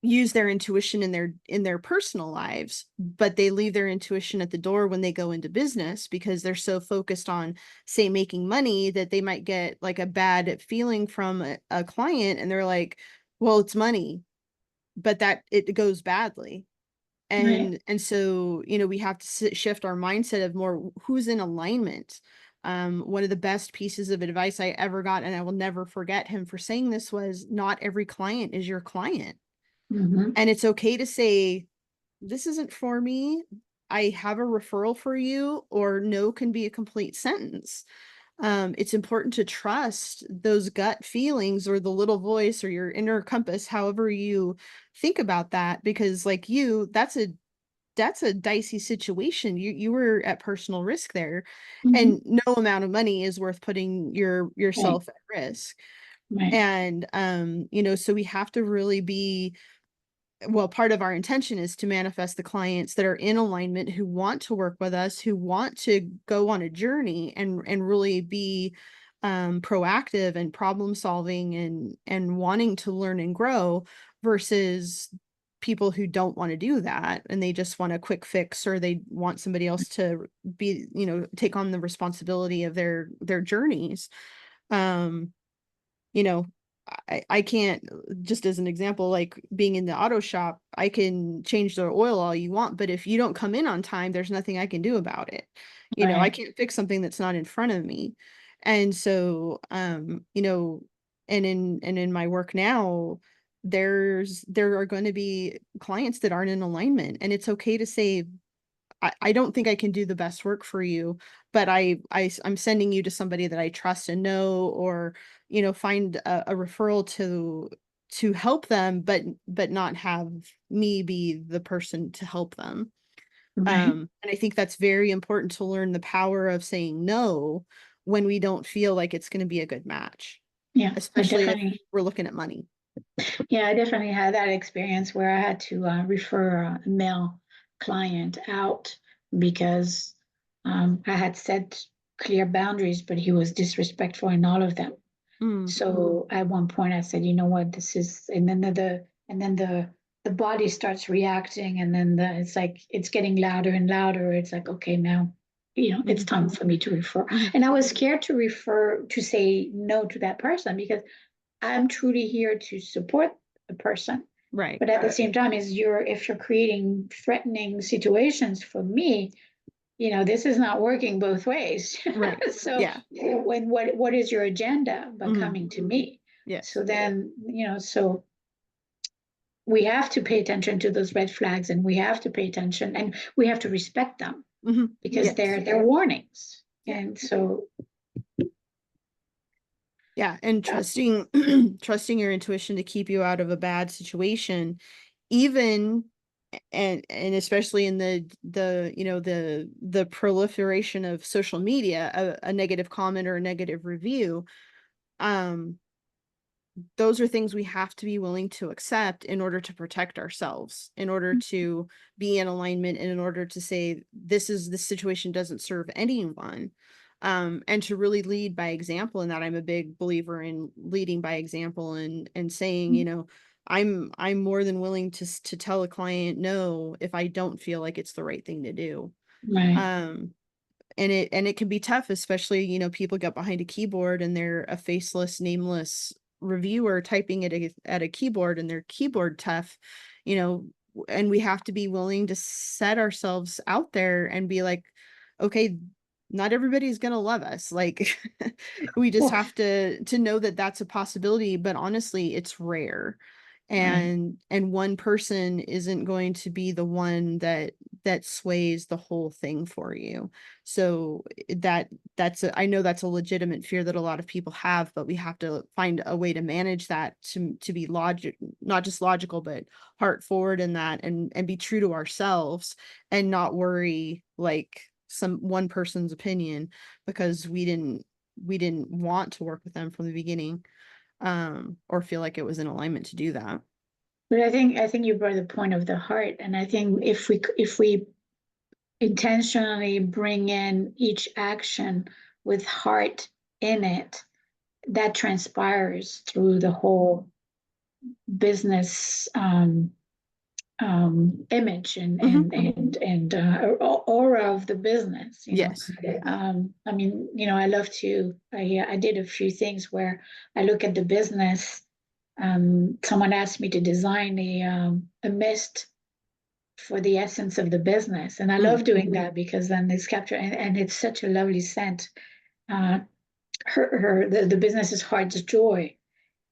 A: use their intuition in their personal lives, but they leave their intuition at the door when they go into business because they're so focused on, say, making money that they might get like a bad feeling from a client and they're like, well, it's money, but that it goes badly.
B: Right.
A: And so, we have to shift our mindset of more who's in alignment. One of the best pieces of advice I ever got, and I will never forget him for saying this, was not every client is your client.
B: Mm-hmm.
A: And it's okay to say, this isn't for me. I have a referral for you, or no can be a complete sentence. It's important to trust those gut feelings or the little voice or your inner compass, however you think about that, because like that's a dicey situation. You were at personal risk there,
B: Mm-hmm.
A: and no amount of money is worth putting
B: Right.
A: yourself at risk.
B: Right.
A: And so we have to really be, well, part of our intention is to manifest the clients that are in alignment, who want to work with us, who want to go on a journey and really be proactive and problem solving and wanting to learn and grow, versus people who don't want to do that and they just want a quick fix, or they want somebody else to be, take on the responsibility of their journeys. um you know, I can't, just as an example, like being in the auto shop, I can change the oil all you want, but if you don't come in on time, there's nothing I can do about it. I
B: Right.
A: can't fix something that's not in front of me. And so, and in my work now, there are going to be clients that aren't in alignment, and it's okay to say, I don't think I can do the best work for you, but I'm sending you to somebody that I trust and know, or, find a referral to help them, but not have me be the person to help them.
B: Right.
A: And I think that's very important to learn the power of saying no when we don't feel like it's going to be a good match,
B: Yeah, I
A: especially if
B: definitely,
A: we're looking at money.
B: yeah, I definitely had that experience where I had to refer a male client out because I had set clear boundaries, but he was disrespectful in all of them.
A: Mm,
B: So at one point I said, you know what, this is, and then the body starts reacting, and then it's like it's getting louder and louder. It's like, okay, now, it's
A: mhm,
B: time for me to refer.
A: mhm.
B: And I was scared to refer, to say no to that person, because I'm truly here to support the person.
A: Right,
B: But at the same time, if you're creating threatening situations for me, this is not working both ways.
A: right.
B: So
A: Yeah.
B: what is your agenda by
A: Mhm.
B: coming to me?
A: Yes.
B: So then, so we have to pay attention to those red flags, and we have to pay attention, and we have to respect them,
A: Mhm.
B: because
A: Yes.
B: they're warnings.
A: Yeah.
B: And so
A: Yeah, and trusting trusting your intuition to keep you out of a bad situation, even and especially in the proliferation of social media, a negative comment or a negative review, um those are things we have to be willing to accept in order to protect ourselves, in order to be in alignment, and in order to say this situation doesn't serve anyone. And to really lead by example, and that I'm a big believer in leading by example, and saying, I'm more than willing to tell a client no if I don't feel like it's the right thing to do.
B: right.
A: Um, and it can be tough, especially, people get behind a keyboard and they're a faceless, nameless reviewer typing at a keyboard, and they're keyboard tough, and we have to be willing to set ourselves out there and be like, okay, not everybody's gonna love us. Like, we just
B: Well,
A: have to know that that's a possibility, but honestly, it's rare.
B: right.
A: And one person isn't going to be the one that sways the whole thing for you. So I know that's a legitimate fear that a lot of people have, but we have to find a way to manage that, to be logic, not just logical, but heart forward in that, and be true to ourselves, and not worry like some one person's opinion, because we didn't want to work with them from the beginning, or feel like it was in alignment to do that.
B: But I think you brought the point of the heart, and I think if we intentionally bring in each action with heart in it, that transpires through the whole business image and
A: Mhm.
B: aura of the business.
A: Yes.
B: I mean, I love to. I did a few things where I look at the business. Someone asked me to design a mist for the essence of the business. And I
A: Mm,
B: love doing that, because then it's captured, and it's such a lovely scent. Uh, the business is Heart's Joy.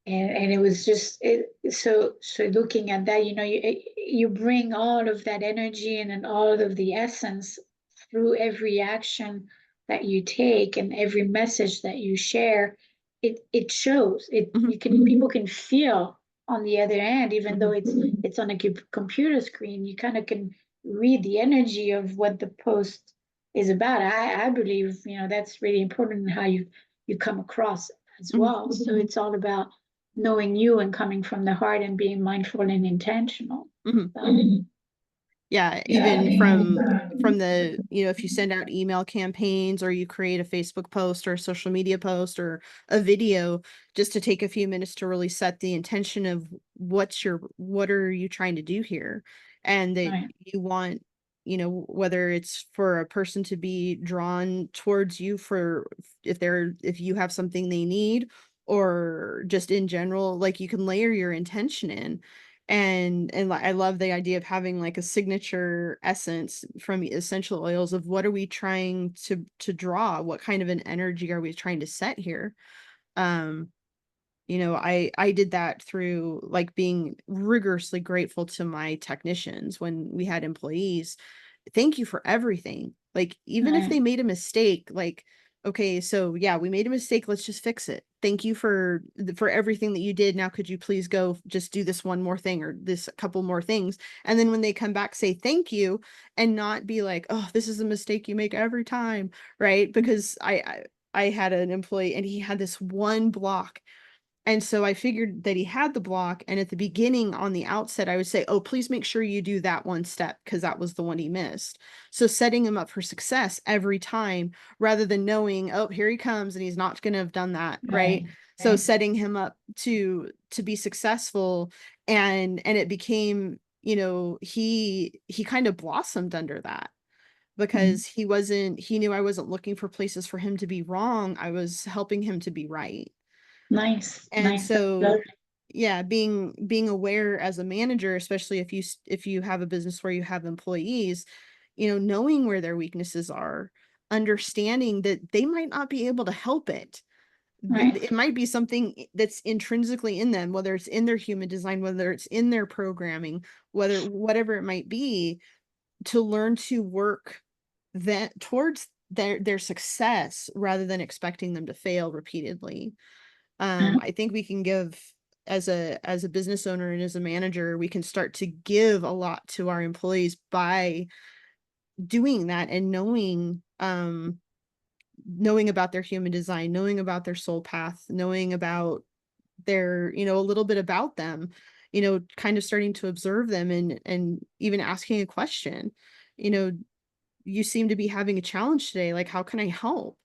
B: And it was just so looking at that, you bring all of that energy and all of the essence through every action that you take and every message that you share. It shows it.
A: mhm,
B: People can feel on the other end, even though
A: mhm,
B: it's on a computer screen. You kind of can read the energy of what the post is about. I believe that's really important in how you come across as
A: mhm,
B: well. So it's all about knowing you and coming from the heart and being mindful and intentional.
A: mhm.
B: So,
A: Yeah, even from the, if you send out email campaigns, or you create a Facebook post or a social media post or a video, just to take a few minutes to really set the intention of what are you trying to do here? And that
B: right.
A: you want, whether it's for a person to be drawn towards you for, if you have something they need, or just in general, like, you can layer your intention in. I love the idea of having like a signature essence from essential oils, of what are we trying to draw? What kind of an energy are we trying to set here? Um, I did that through, like, being rigorously grateful to my technicians when we had employees, thank you for everything. Like, even if
B: right,
A: they made a mistake, like, okay, so yeah, we made a mistake. Let's just fix it. Thank you for everything that you did. Now, could you please go just do this one more thing or this couple more things? And then when they come back, say thank you and not be like, oh, this is a mistake you make every time, right? Because I had an employee and he had this one block, and so I figured that he had the block. And at the beginning, on the outset, I would say, oh, please make sure you do that one step because that was the one he missed. So setting him up for success every time rather than knowing, oh, here he comes and he's not going to have done that. Right.
B: right,
A: So
B: right.
A: setting him up to be successful. And it became, he kind of blossomed under that
B: Mhm.
A: because he knew I wasn't looking for places for him to be wrong. I was helping him to be right.
B: Nice,
A: And
B: nice. That's
A: so,
B: lovely.
A: yeah, being aware as a manager, especially if you have a business where you have employees, knowing where their weaknesses are, understanding that they might not be able to help it.
B: Right,
A: It might be something that's intrinsically in them, whether it's in their human design, whether it's in their programming, whatever it might be, to learn to work that towards their success rather than expecting them to fail repeatedly.
B: uh,
A: I think we can give, as a business owner and as a manager, we can start to give a lot to our employees by doing that and knowing about their human design, knowing about their soul path, knowing about their, a little bit about them, kind of starting to observe them and even asking a question. You know, you seem to be having a challenge today. Like, how can I help?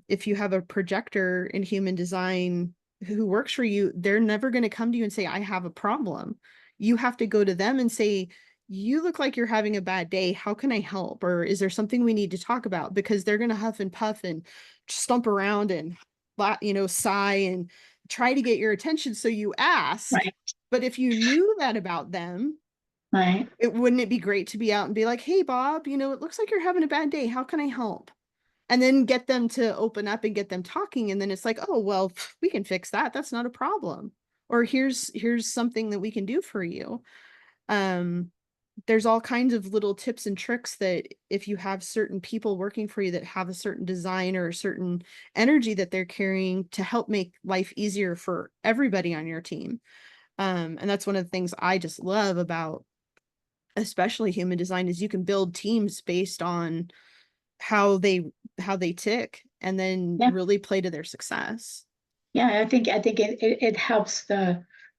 A: If you have a projector in human design who works for you, they're never going to come to you and say, I have a problem. You have to go to them and say, you look like you're having a bad day. How can I help? Or is there something we need to talk about? Because they're going to huff and puff and stump around and, sigh and try to get your attention. So you ask.
B: right,
A: But if you knew that about them,
B: right,
A: wouldn't it be great to be out and be like, hey, Bob, it looks like you're having a bad day. How can I help? And then get them to open up and get them talking, and then it's like, oh well, we can fix that, that's not a problem, or here's something that we can do for you. um there's all kinds of little tips and tricks that if you have certain people working for you that have a certain design or a certain energy that they're carrying to help make life easier for everybody on your team. And that's one of the things I just love about especially human design is you can build teams based on how they tick and then
B: yeah.
A: really play to their success.
B: Yeah, I think it helps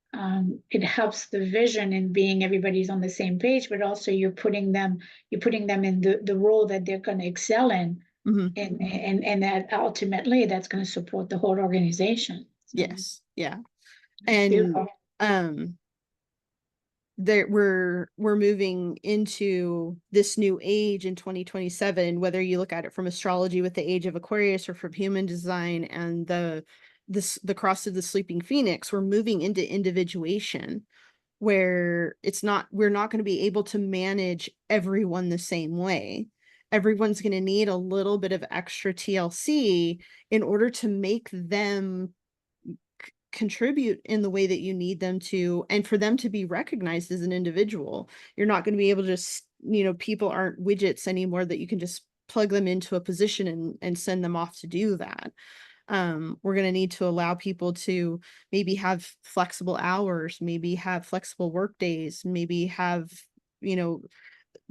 B: it helps the vision in being everybody's on the same page, but also you're putting them in the role that they're going to excel in,
A: Mhm.
B: and that ultimately that's going to support the whole organization. So
A: Yes. Yeah.
B: it's
A: And
B: beautiful.
A: um there we're moving into this new age in 2027, whether you look at it from astrology with the age of Aquarius or from human design and the cross of the sleeping phoenix. We're moving into individuation where we're not going to be able to manage everyone the same way. Everyone's going to need a little bit of extra TLC in order to make them contribute in the way that you need them to and for them to be recognized as an individual. You're not going to be able to just, people aren't widgets anymore that you can just plug them into a position and send them off to do that. We're going to need to allow people to maybe have flexible hours, maybe have flexible work days, maybe have, you know,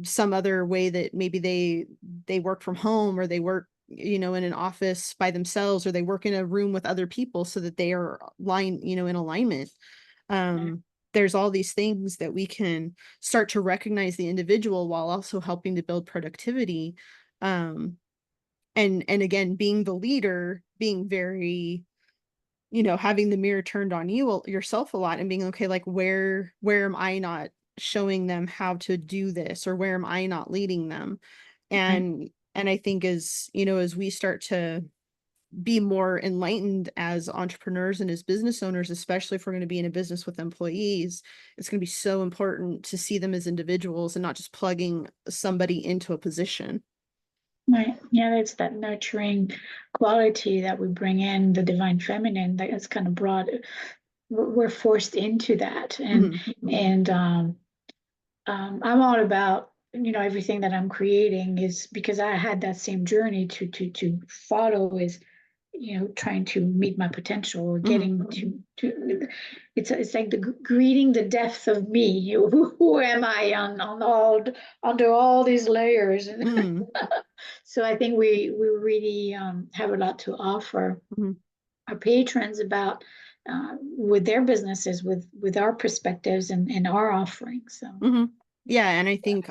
A: some other way that maybe they work from home or they work, in an office by themselves or they work in a room with other people so that they are in alignment. There's all these things that we can start to recognize the individual while also helping to build productivity. Um, and again, being the leader, being very, having the mirror turned on yourself a lot and being okay, like where am I not showing them how to do this, or where am I not leading them?
B: Right,
A: And I think as we start to be more enlightened as entrepreneurs and as business owners, especially if we're going to be in a business with employees, it's going to be so important to see them as individuals and not just plugging somebody into a position.
B: right. Yeah, it's that nurturing quality that we bring in, the divine feminine, that is kind of brought. We're forced into that, and
A: Mhm.
B: and I'm all about everything that I'm creating is because I had that same journey to follow is, trying to meet my potential or
A: Mhm,
B: getting to it's like the greeting the depth of me. Who am I on all under all these layers? And
A: mhm,
B: so I think we really have a lot to offer
A: mhm.
B: our patrons about with their businesses, with our perspectives and our offerings. So
A: Yeah, and I think,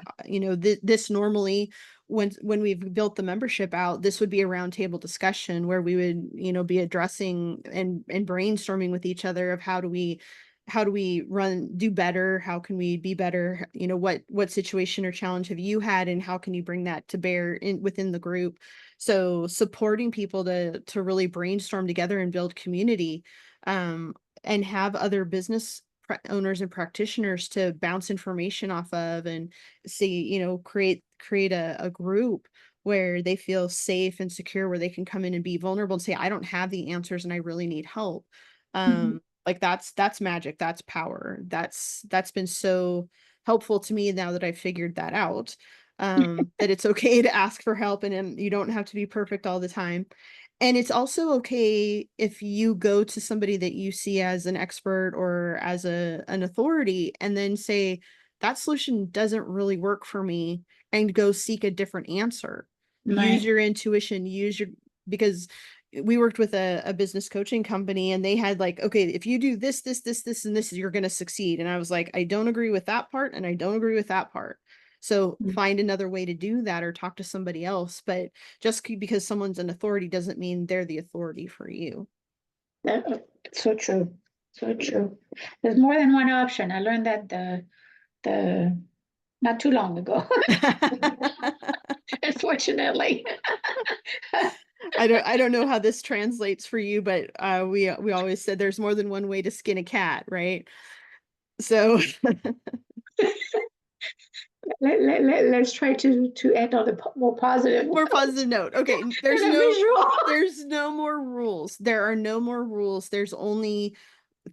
A: this normally when we've built the membership out, this would be a roundtable discussion where we would, be addressing and brainstorming with each other of how do we do better? How can we be better? What situation or challenge have you had and how can you bring that to bear within the group? So supporting people to really brainstorm together and build community, um, and have other business owners and practitioners to bounce information off of and see, create a group where they feel safe and secure, where they can come in and be vulnerable and say, I don't have the answers and I really need help.
B: mhm.
A: Like that's magic, that's power. That's been so helpful to me now that I've figured that out. That it's okay to ask for help and you don't have to be perfect all the time. And it's also okay if you go to somebody that you see as an expert or as an authority and then say, that solution doesn't really work for me, and go seek a different answer. Use
B: Right.
A: your intuition, because we worked with a business coaching company and they had like, okay, if you do this, and this, you're going to succeed. And I was like, I don't agree with that part. And I don't agree with that part. So find another way to do that or talk to somebody else. But just because someone's an authority doesn't mean they're the authority for you.
B: So true. So true. There's more than one option. I learned that the not too long ago, unfortunately.
A: I don't know how this translates for you, but we always said there's more than one way to skin a cat, right? So
B: Let's try to end on a more positive
A: more
B: note
A: positive note. Okay,
B: and a visual.
A: there's no more rules. There are no more rules. There's only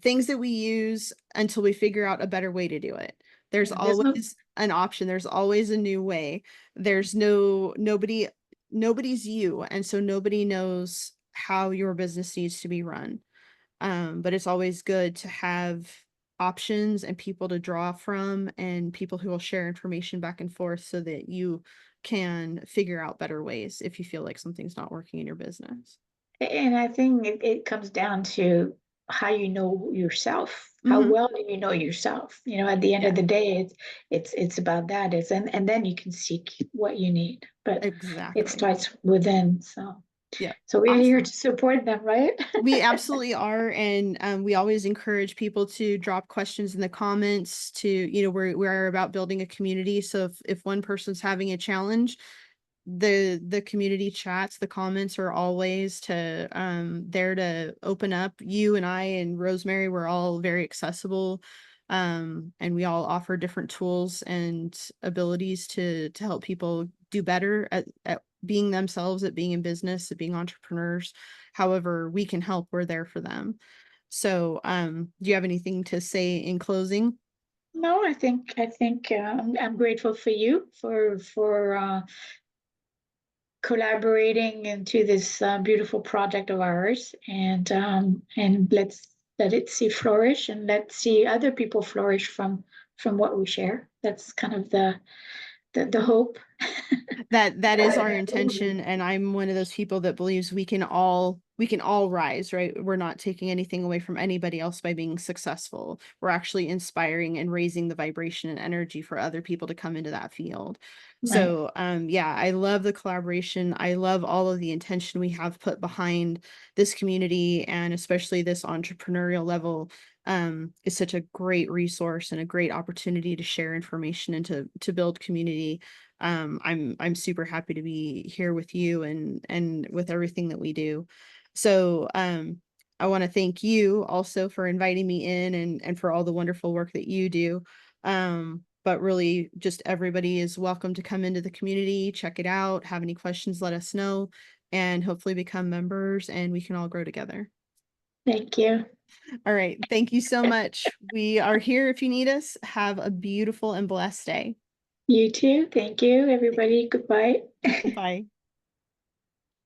A: things that we use until we figure out a better way to do it. There's
B: Yeah, there's no
A: always an option. There's always a new way. There's nobody's you, and so nobody knows how your business needs to be run. But it's always good to have options and people to draw from and people who will share information back and forth so that you can figure out better ways if you feel like something's not working in your business.
B: And I think it comes down to how you know yourself. How
A: Hmm.
B: well do you know yourself? At the end of
A: Yeah,
B: the day, it's about that. And then you can seek what you need. But it
A: exactly.
B: starts within. So
A: Yeah.
B: so we're here
A: Awesome.
B: to support them, right?
A: We absolutely are, and we always encourage people to drop questions in the comments. We're about building a community. So if one person's having a challenge, the community chats, the comments are always there to open up. You and I and Rosemary, we're all very accessible, and we all offer different tools and abilities to help people do better at being themselves, at being in business, at being entrepreneurs. However we can help, we're there for them. So do you have anything to say in closing?
B: No, I think I'm grateful for you for collaborating into this beautiful project of ours, and let's let it see flourish, and let's see other people flourish from what we share. That's kind of the hope.
A: That is our intention, and I'm one of those people that believes we can all rise, right? We're not taking anything away from anybody else by being successful. We're actually inspiring and raising the vibration and energy for other people to come into that field.
B: Right.
A: So yeah, I love the collaboration. I love all of the intention we have put behind this community, and especially this entrepreneurial level is such a great resource and a great opportunity to share information and to build community. I'm super happy to be here with you and with everything that we do. So I want to thank you also for inviting me in and for all the wonderful work that you do. But really just everybody is welcome to come into the community, check it out, have any questions, let us know, and hopefully become members and we can all grow together.
B: Thank you.
A: All right. Thank you so much. We are here if you need us. Have a beautiful and blessed day.
B: You too. Thank you, everybody. Goodbye.
A: Bye.